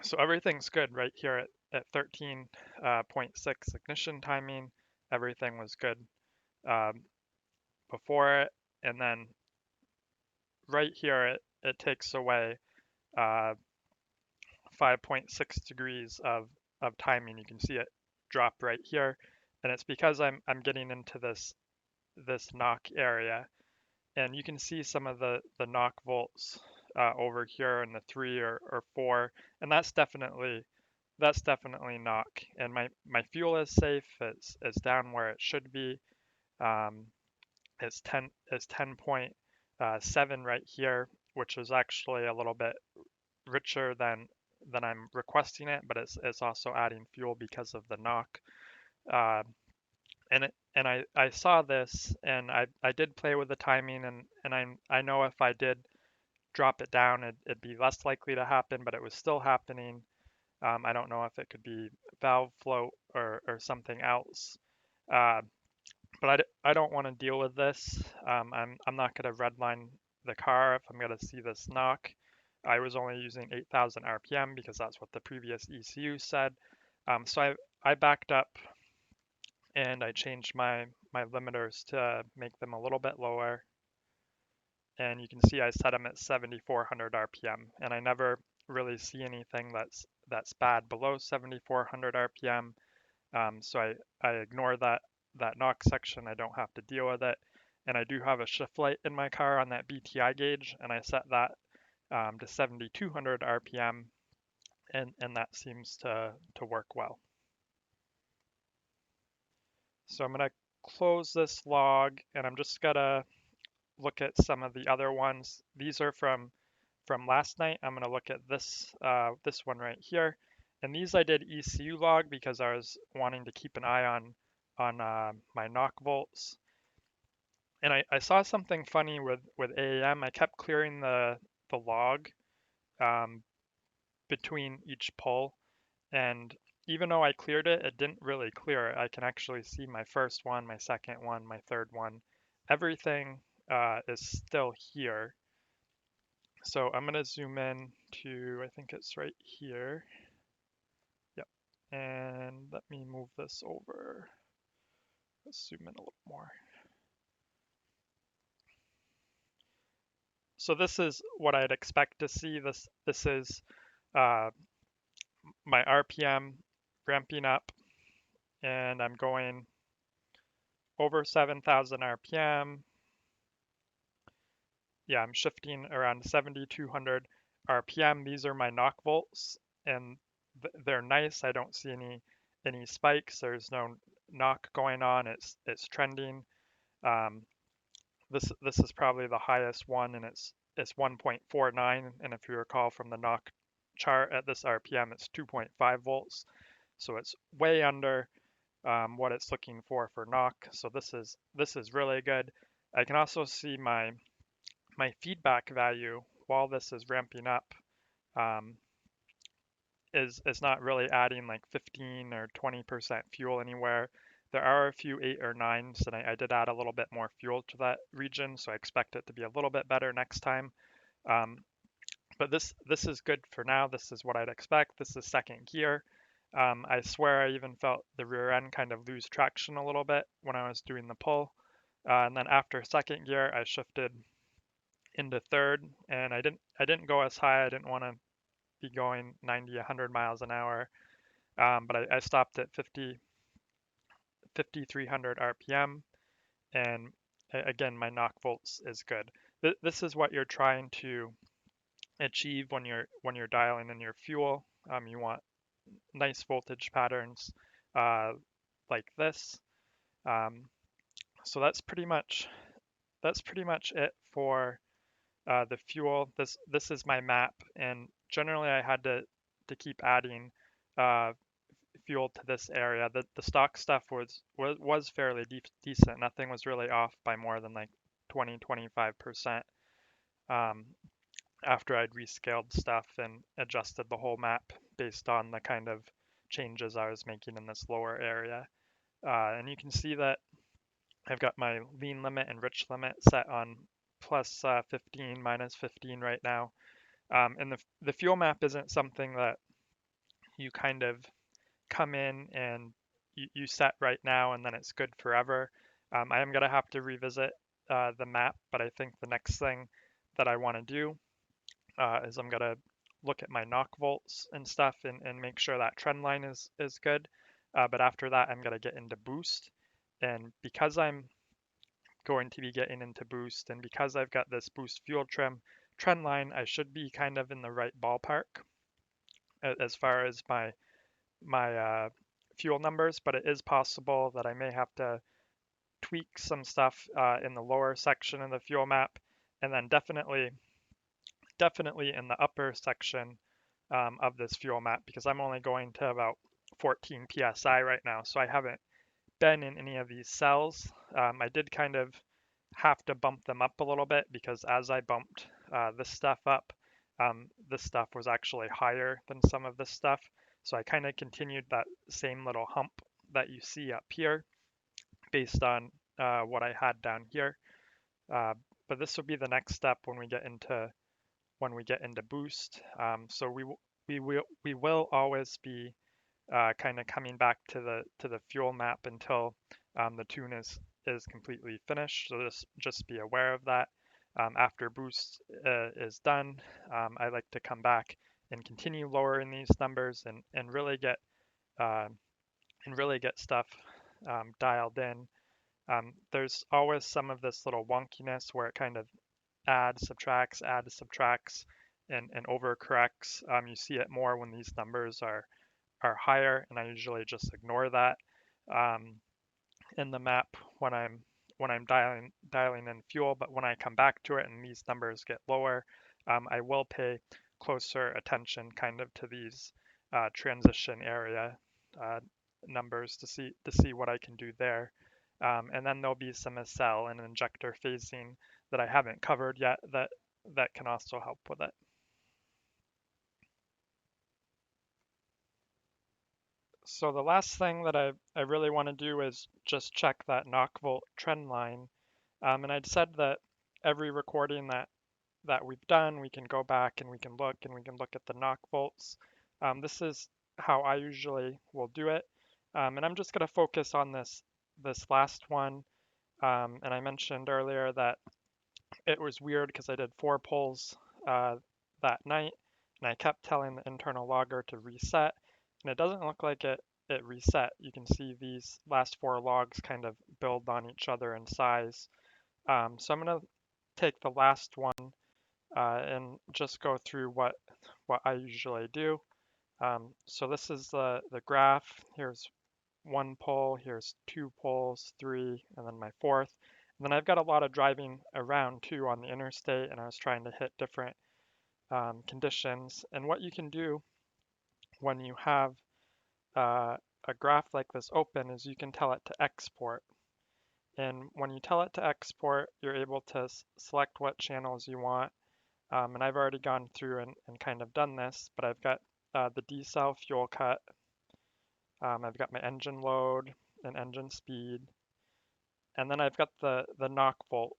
so everything's good right here at 13.6 ignition timing. Everything was good um, before it, and then right here it takes away uh, 5.6 degrees of timing. You can see it drop right here, and it's because I'm getting into this knock area, and you can see some of the knock volts over here in the 3 or 4, and that's definitely knock. And my fuel is safe. It's down where it should be. Um, it's 10.7 right here, which is actually a little bit richer than I'm requesting it, but it's also adding fuel because of the knock. Uh, and I saw this, and I did play with the timing, and I know if I did drop it down, it'd be less likely to happen, but it was still happening. I don't know if it could be valve float or something else. Uh, but I don't want to deal with this. I'm not going to redline the car if I'm going to see this knock. I was only using 8,000 RPM because that's what the previous ECU said. So I backed up and I changed my limiters to make them a little bit lower. And you can see I set them at 7,400 RPM, and I never really see anything that's bad below 7,400 RPM. So I ignore that knock section. I don't have to deal with it. And I do have a shift light in my car on that BTI gauge, and I set that to 7,200 RPM, and that seems to work well. So I'm gonna close this log, and I'm just gonna look at some of the other ones. These are from last night. I'm gonna look at this one right here, and these I did ECU log because I was wanting to keep an eye on my knock volts. And I saw something funny with AEM. I kept clearing the log um, between each pull, and even though I cleared it, it didn't really clear it. I can actually see my first one, my second one, my third one. Everything is still here. So I'm gonna zoom in to, I think it's right here. Yep. And let me move this over. Let's zoom in a little more. So this is what I'd expect to see. This is uh, my RPM ramping up, and I'm going over 7,000 RPM. Yeah, I'm shifting around 7,200 RPM. These are my knock volts, and they're nice. I don't see any spikes. There's no knock going on. It's trending. Um, this is probably the highest one, and it's 1.49. And if you recall from the knock chart at this RPM, it's 2.5 volts. So it's way under what it's looking for knock. So this is really good. I can also see my feedback value while this is ramping up um, is not really adding like 15 or 20% fuel anywhere. There are a few 8 or 9s, and I did add a little bit more fuel to that region, so I expect it to be a little bit better next time. Um, but this is good for now. This is what I'd expect. This is second gear. I swear I even felt the rear end kind of lose traction a little bit when I was doing the pull. And then after second gear, I shifted into third, and I didn't go as high. I didn't want to be going 90, 100 miles an hour. But I stopped at 5,300 RPM, and again, my knock volts is good. This is what you're trying to achieve when you're dialing in your fuel. You want nice voltage patterns uh, like this. Um, so that's pretty much it for the fuel. This is my map, and generally I had to keep adding uh, fuel to this area. The stock stuff was fairly decent. Nothing was really off by more than like 20-25% after I'd rescaled stuff and adjusted the whole map based on the kind of changes I was making in this lower area. And you can see that I've got my lean limit and rich limit set on plus 15, minus 15 right now. And the fuel map isn't something that you kind of come in and you set right now and then it's good forever. I am going to have to revisit the map, but I think the next thing that I want to do is I'm going to look at my knock volts and stuff and make sure that trend line is good. But after that, I'm going to get into boost. And because I'm going to be getting into boost and because I've got this boost fuel trim trend line, I should be kind of in the right ballpark as far as my fuel numbers, but it is possible that I may have to tweak some stuff in the lower section of the fuel map, and then definitely in the upper section of this fuel map, because I'm only going to about 14 psi right now, so I haven't been in any of these cells. I did kind of have to bump them up a little bit because as I bumped this stuff up, this stuff was actually higher than some of this stuff. So I kind of continued that same little hump that you see up here based on what I had down here. Uh, but this will be the next step when we get into boost. So we will always be kind of coming back to the fuel map until the tune is completely finished. So just be aware of that. After boost is done, I like to come back and continue lowering these numbers uh, and really get stuff dialed in. There's always some of this little wonkiness where it kind of adds, subtracts, and overcorrects. You see it more when these numbers are higher, and I usually just ignore that um, in the map when I'm dialing in fuel. But when I come back to it and these numbers get lower, I will pay closer attention kind of to these transition area uh, numbers to see what I can do there. And then there'll be some Decel and injector phasing that I haven't covered yet that can also help with it. So the last thing that I really want to do is just check that knock volt trend line. And I'd said that every recording that we've done, we can go back and we can look at the knock volts. This is how I usually will do it. And I'm just going to focus on this last one. And I mentioned earlier that it was weird because I did 4 pulls that night, and I kept telling the internal logger to reset, and it doesn't look like it reset. You can see these last 4 logs kind of build on each other in size. So I'm going to take the last one and just go through what I usually do. So this is the graph. Here's 1 pull, here's 2 pulls, 3, and then my 4th. And then I've got a lot of driving around too on the interstate, and I was trying to hit different conditions. And what you can do when you have uh, a graph like this open is you can tell it to export. And when you tell it to export, you're able to select what channels you want. And I've already gone through and kind of done this, but I've got the Decel fuel cut. I've got my engine load and engine speed. And then I've got the knock volt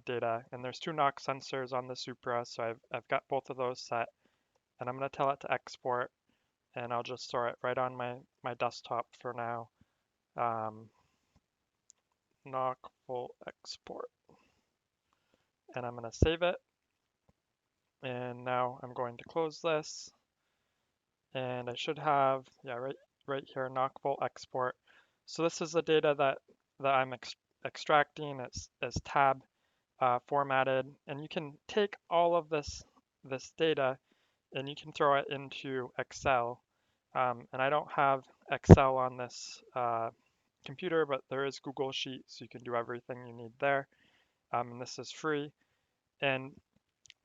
data, and there's 2 knock sensors on the Supra, so I've got both of those set. And I'm going to tell it to export, and I'll just store it right on my desktop for now. Knock volt export. And I'm going to save it. And now I'm going to close this. and I should have, yeah, right here, knock volt export. So this is the data that I'm extracting. It's tab formatted, and you can take all of this data and you can throw it into Excel. And I don't have Excel on this computer, but there is Google Sheets. So you can do everything you need there. And this is free. And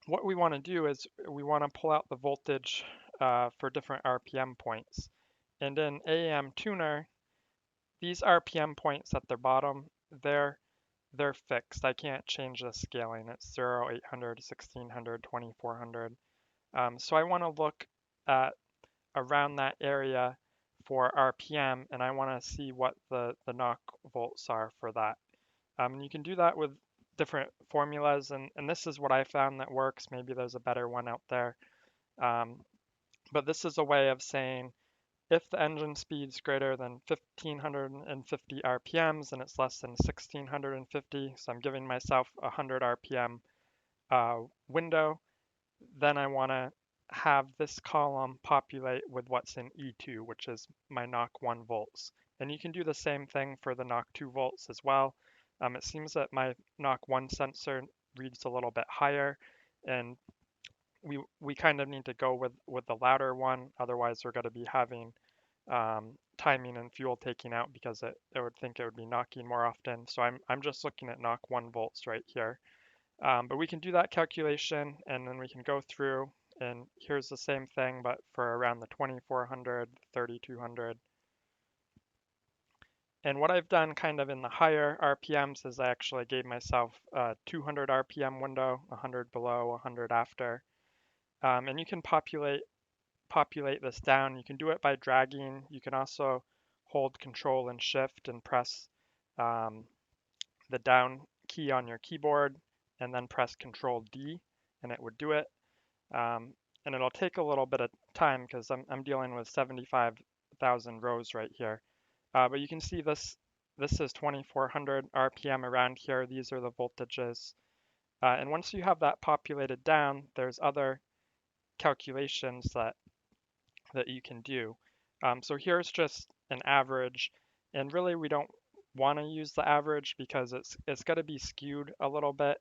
what we want to do is we want to pull out the voltage for different RPM points. And in AEM Tuner, these RPM points at the bottom, they're fixed. I can't change the scaling. It's 0, 800, 1600, 2400. So I want to look at around that area for RPM, and I want to see what the knock volts are for that. You can do that with different formulas, and this is what I found that works. Maybe there's a better one out there. Um, but this is a way of saying if the engine speed's greater than 1550 RPMs and it's less than 1650, so I'm giving myself a 100 RPM window, then I want to have this column populate with what's in E2, which is my knock 1 volts. And you can do the same thing for the knock 2 volts as well. It seems that my knock 1 sensor reads a little bit higher, and we kind of need to go with the louder one. Otherwise, we're going to be having timing and fuel taking out because it would think it would be knocking more often. So I'm just looking at knock 1 volts right here. But we can do that calculation and then we can go through and here's the same thing, but for around the 2400, 3200. And what I've done kind of in the higher RPMs is I actually gave myself a 200 RPM window, 100 below, 100 after. And you can populate this down. You can do it by dragging. You can also hold Control and Shift and press um, the down key on your keyboard and then press Control D and it would do it. And it'll take a little bit of time because I'm dealing with 75,000 rows right here. But you can see this is 2400 RPM around here. These are the voltages. And once you have that populated down, there's other calculations that you can do. So here's just an average, and really we don't want to use the average because it's got to be skewed a little bit,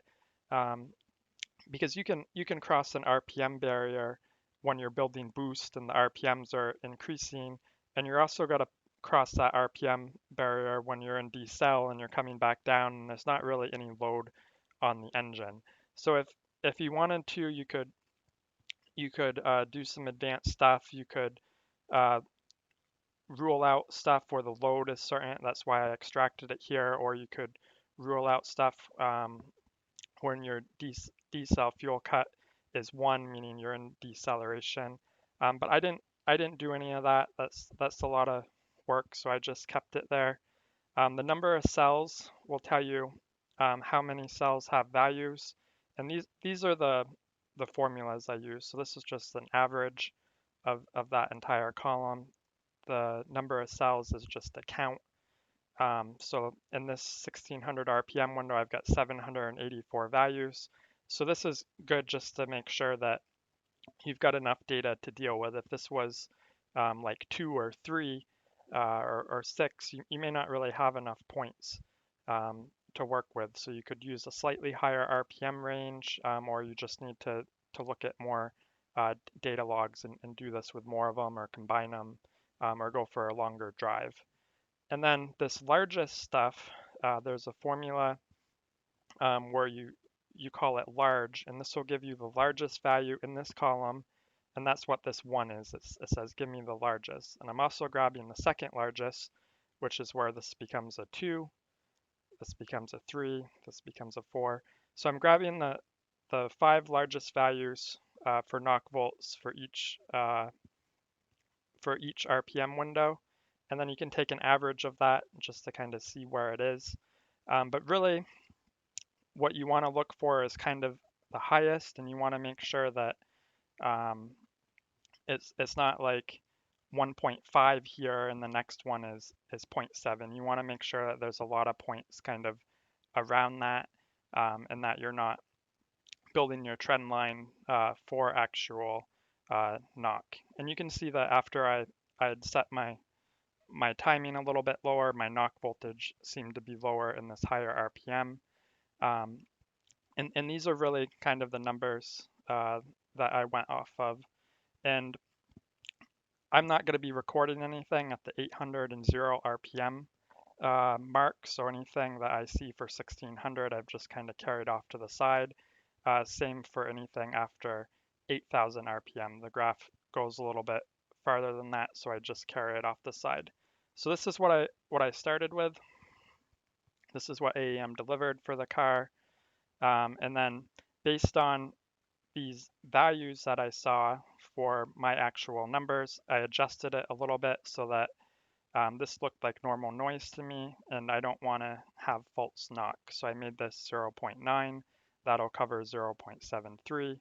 because you can cross an RPM barrier when you're building boost and the RPMs are increasing, and you're also got to cross that RPM barrier when you're in decel and you're coming back down and there's not really any load on the engine. So if you wanted to, you could do some advanced stuff. You could uh, rule out stuff where the load is certain. That's why I extracted it here. Or you could rule out stuff when your decel fuel cut is 1, meaning you're in deceleration. But I didn't do any of that. That's a lot of work, so I just kept it there. The number of cells will tell you how many cells have values, and these are the formulas I use. So this is just an average of that entire column. The number of cells is just a count. So in this 1600 RPM window, I've got 784 values. So this is good just to make sure that you've got enough data to deal with. If this was like 2 or 3 or 6, you may not really have enough points to work with. So you could use a slightly higher RPM range, or you just need to look at more data logs and do this with more of them or combine them, or go for a longer drive. And then this largest stuff, there's a formula where you call it large, and this will give you the largest value in this column, and that's what this 1 is. It says give me the largest. And I'm also grabbing the second largest, which is where this becomes a 2, this becomes a 3, this becomes a 4. So I'm grabbing the 5 largest values for knock volts for each RPM window, and then you can take an average of that just to kind of see where it is. But really, what you want to look for is kind of the highest, and you want to make sure that um, it's not like 1.5 here and the next one is 0.7. You want to make sure that there's a lot of points kind of around that, and that you're not building your trend line for actual knock. And you can see that after I had set my timing a little bit lower, my knock voltage seemed to be lower in this higher RPM. Um, and these are really kind of the numbers that I went off of. And I'm not going to be recording anything at the 800 and 0 RPM mark, so anything that I see for 1600, I've just kind of carried off to the side. Same for anything after 8000 RPM. The graph goes a little bit farther than that, so I just carry it off the side. So this is what I started with. This is what AEM delivered for the car, and then based on these values that I saw for my actual numbers, I adjusted it a little bit so that this looked like normal noise to me, and I don't want to have false knock. So I made this 0.9. That'll cover 0.73.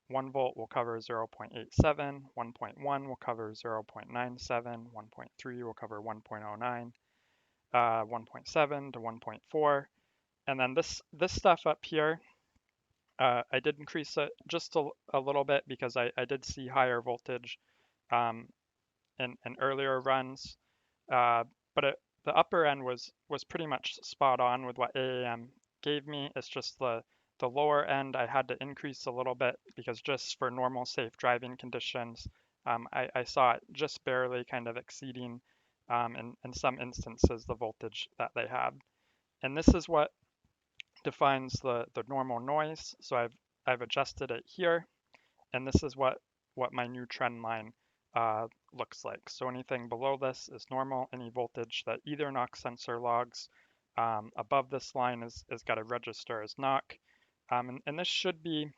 1 volt will cover 0.87. 1.1 will cover 0.97. 1.3 will cover 1.09. 1.7 to 1.4. And then this stuff up here, I did increase it just a little bit because I did see higher voltage um, in earlier runs, but the upper end was pretty much spot on with what AEM gave me. It's just the lower end I had to increase a little bit because just for normal safe driving conditions, I saw it just barely kind of exceeding in some instances the voltage that they had. And this is what defines the normal noise. So I've adjusted it here, and this is what my new trend line looks like. So anything below this is normal. Any voltage that either knock sensor logs above this line is got to register as knock. And this should be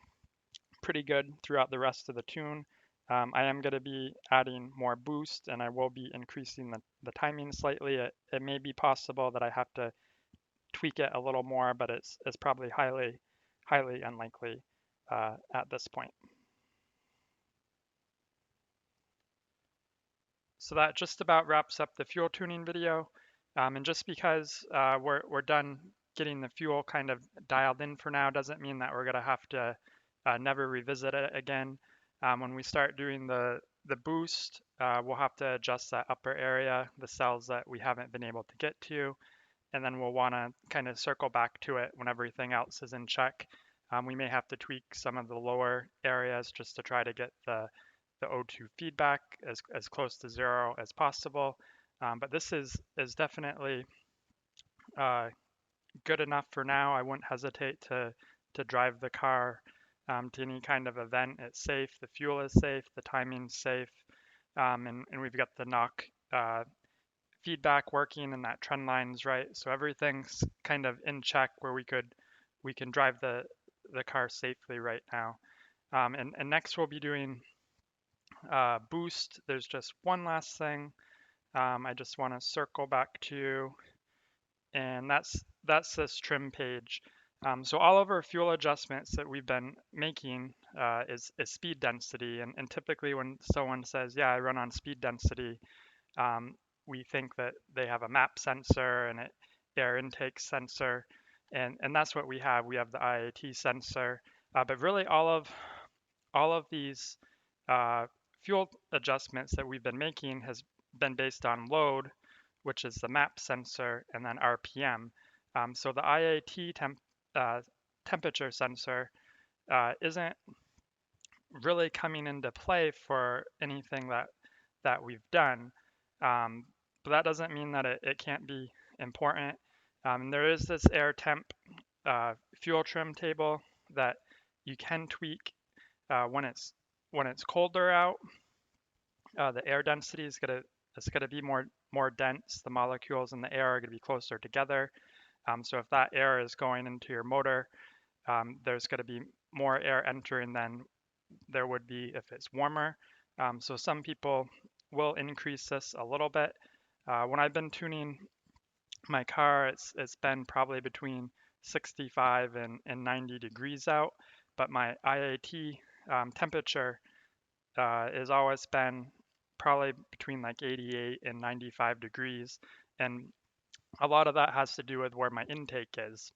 pretty good throughout the rest of the tune. I am going to be adding more boost, and I will be increasing the timing slightly. It may be possible that I have to tweak it a little more, but it's probably highly unlikely at this point. So that just about wraps up the fuel tuning video. And just because we're done getting the fuel kind of dialed in for now doesn't mean that we're going to have to never revisit it again. When we start doing the boost, we'll have to adjust that upper area, the cells that we haven't been able to get to, and then we'll want to kind of circle back to it when everything else is in check. We may have to tweak some of the lower areas just to try to get the O2 feedback as close to 0 as possible. But this is definitely good enough for now. I wouldn't hesitate to drive the car to any kind of event. It's safe, the fuel is safe, the timing's safe, and we've got the knock feedback working and that trend line's right. So everything's kind of in check where we can drive the car safely right now. And next we'll be doing boost. There's just one last thing I just want to circle back to, and that's this trim page. So all of our fuel adjustments that we've been making is speed density, and typically when someone says, yeah, I run on speed density, we think that they have a map sensor and air intake sensor, and that's what we have. We have the IAT sensor, but really all of these fuel adjustments that we've been making has been based on load, which is the map sensor, and then RPM. So the IAT temperature sensor isn't really coming into play for anything that we've done. But that doesn't mean that it can't be important. There is this air temp fuel trim table that you can tweak when it's colder out. The air density is gonna be more dense. The molecules in the air are gonna be closer together. So if that air is going into your motor, there's gonna be more air entering than there would be if it's warmer. So some people will increase this a little bit. When I've been tuning my car, it's been probably between 65 and 90 degrees out, but my IAT temperature has always been probably between like 88 and 95 degrees, and a lot of that has to do with where my intake is.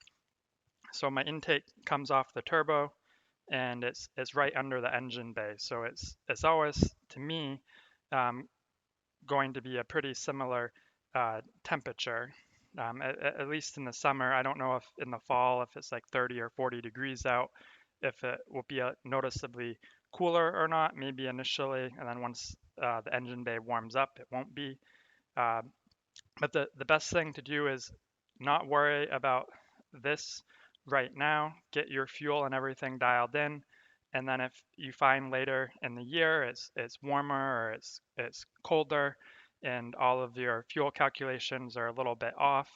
So my intake comes off the turbo, and it's right under the engine bay. So it's always, to me, um, going to be a pretty similar temperature. At least in the summer. I don't know if in the fall, if it's like 30 or 40 degrees out, if it will be noticeably cooler or not, maybe initially, and then once the engine bay warms up, it won't be. Uh, but the best thing to do is not worry about this right now. Get your fuel and everything dialed in. And then if you find later in the year it's warmer or it's colder and all of your fuel calculations are a little bit off,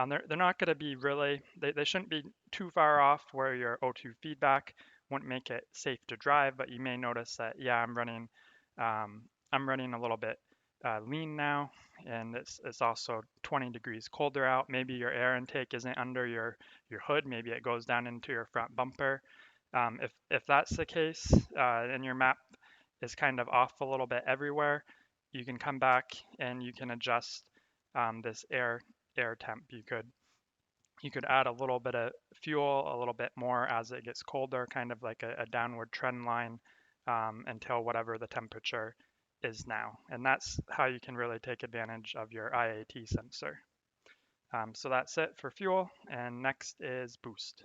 they're not going to be really, they shouldn't be too far off where your O2 feedback wouldn't make it safe to drive, but you may notice that, yeah, I'm running a little bit lean now, and it's also 20 degrees colder out. Maybe your air intake isn't under your hood. Maybe it goes down into your front bumper. If that's the case, and your map is kind of off a little bit everywhere, you can come back and you can adjust this air temp. You could add a little bit of fuel, a little bit more as it gets colder, kind of like a downward trend line, until whatever the temperature is now. And that's how you can really take advantage of your IAT sensor. So that's it for fuel, and next is boost.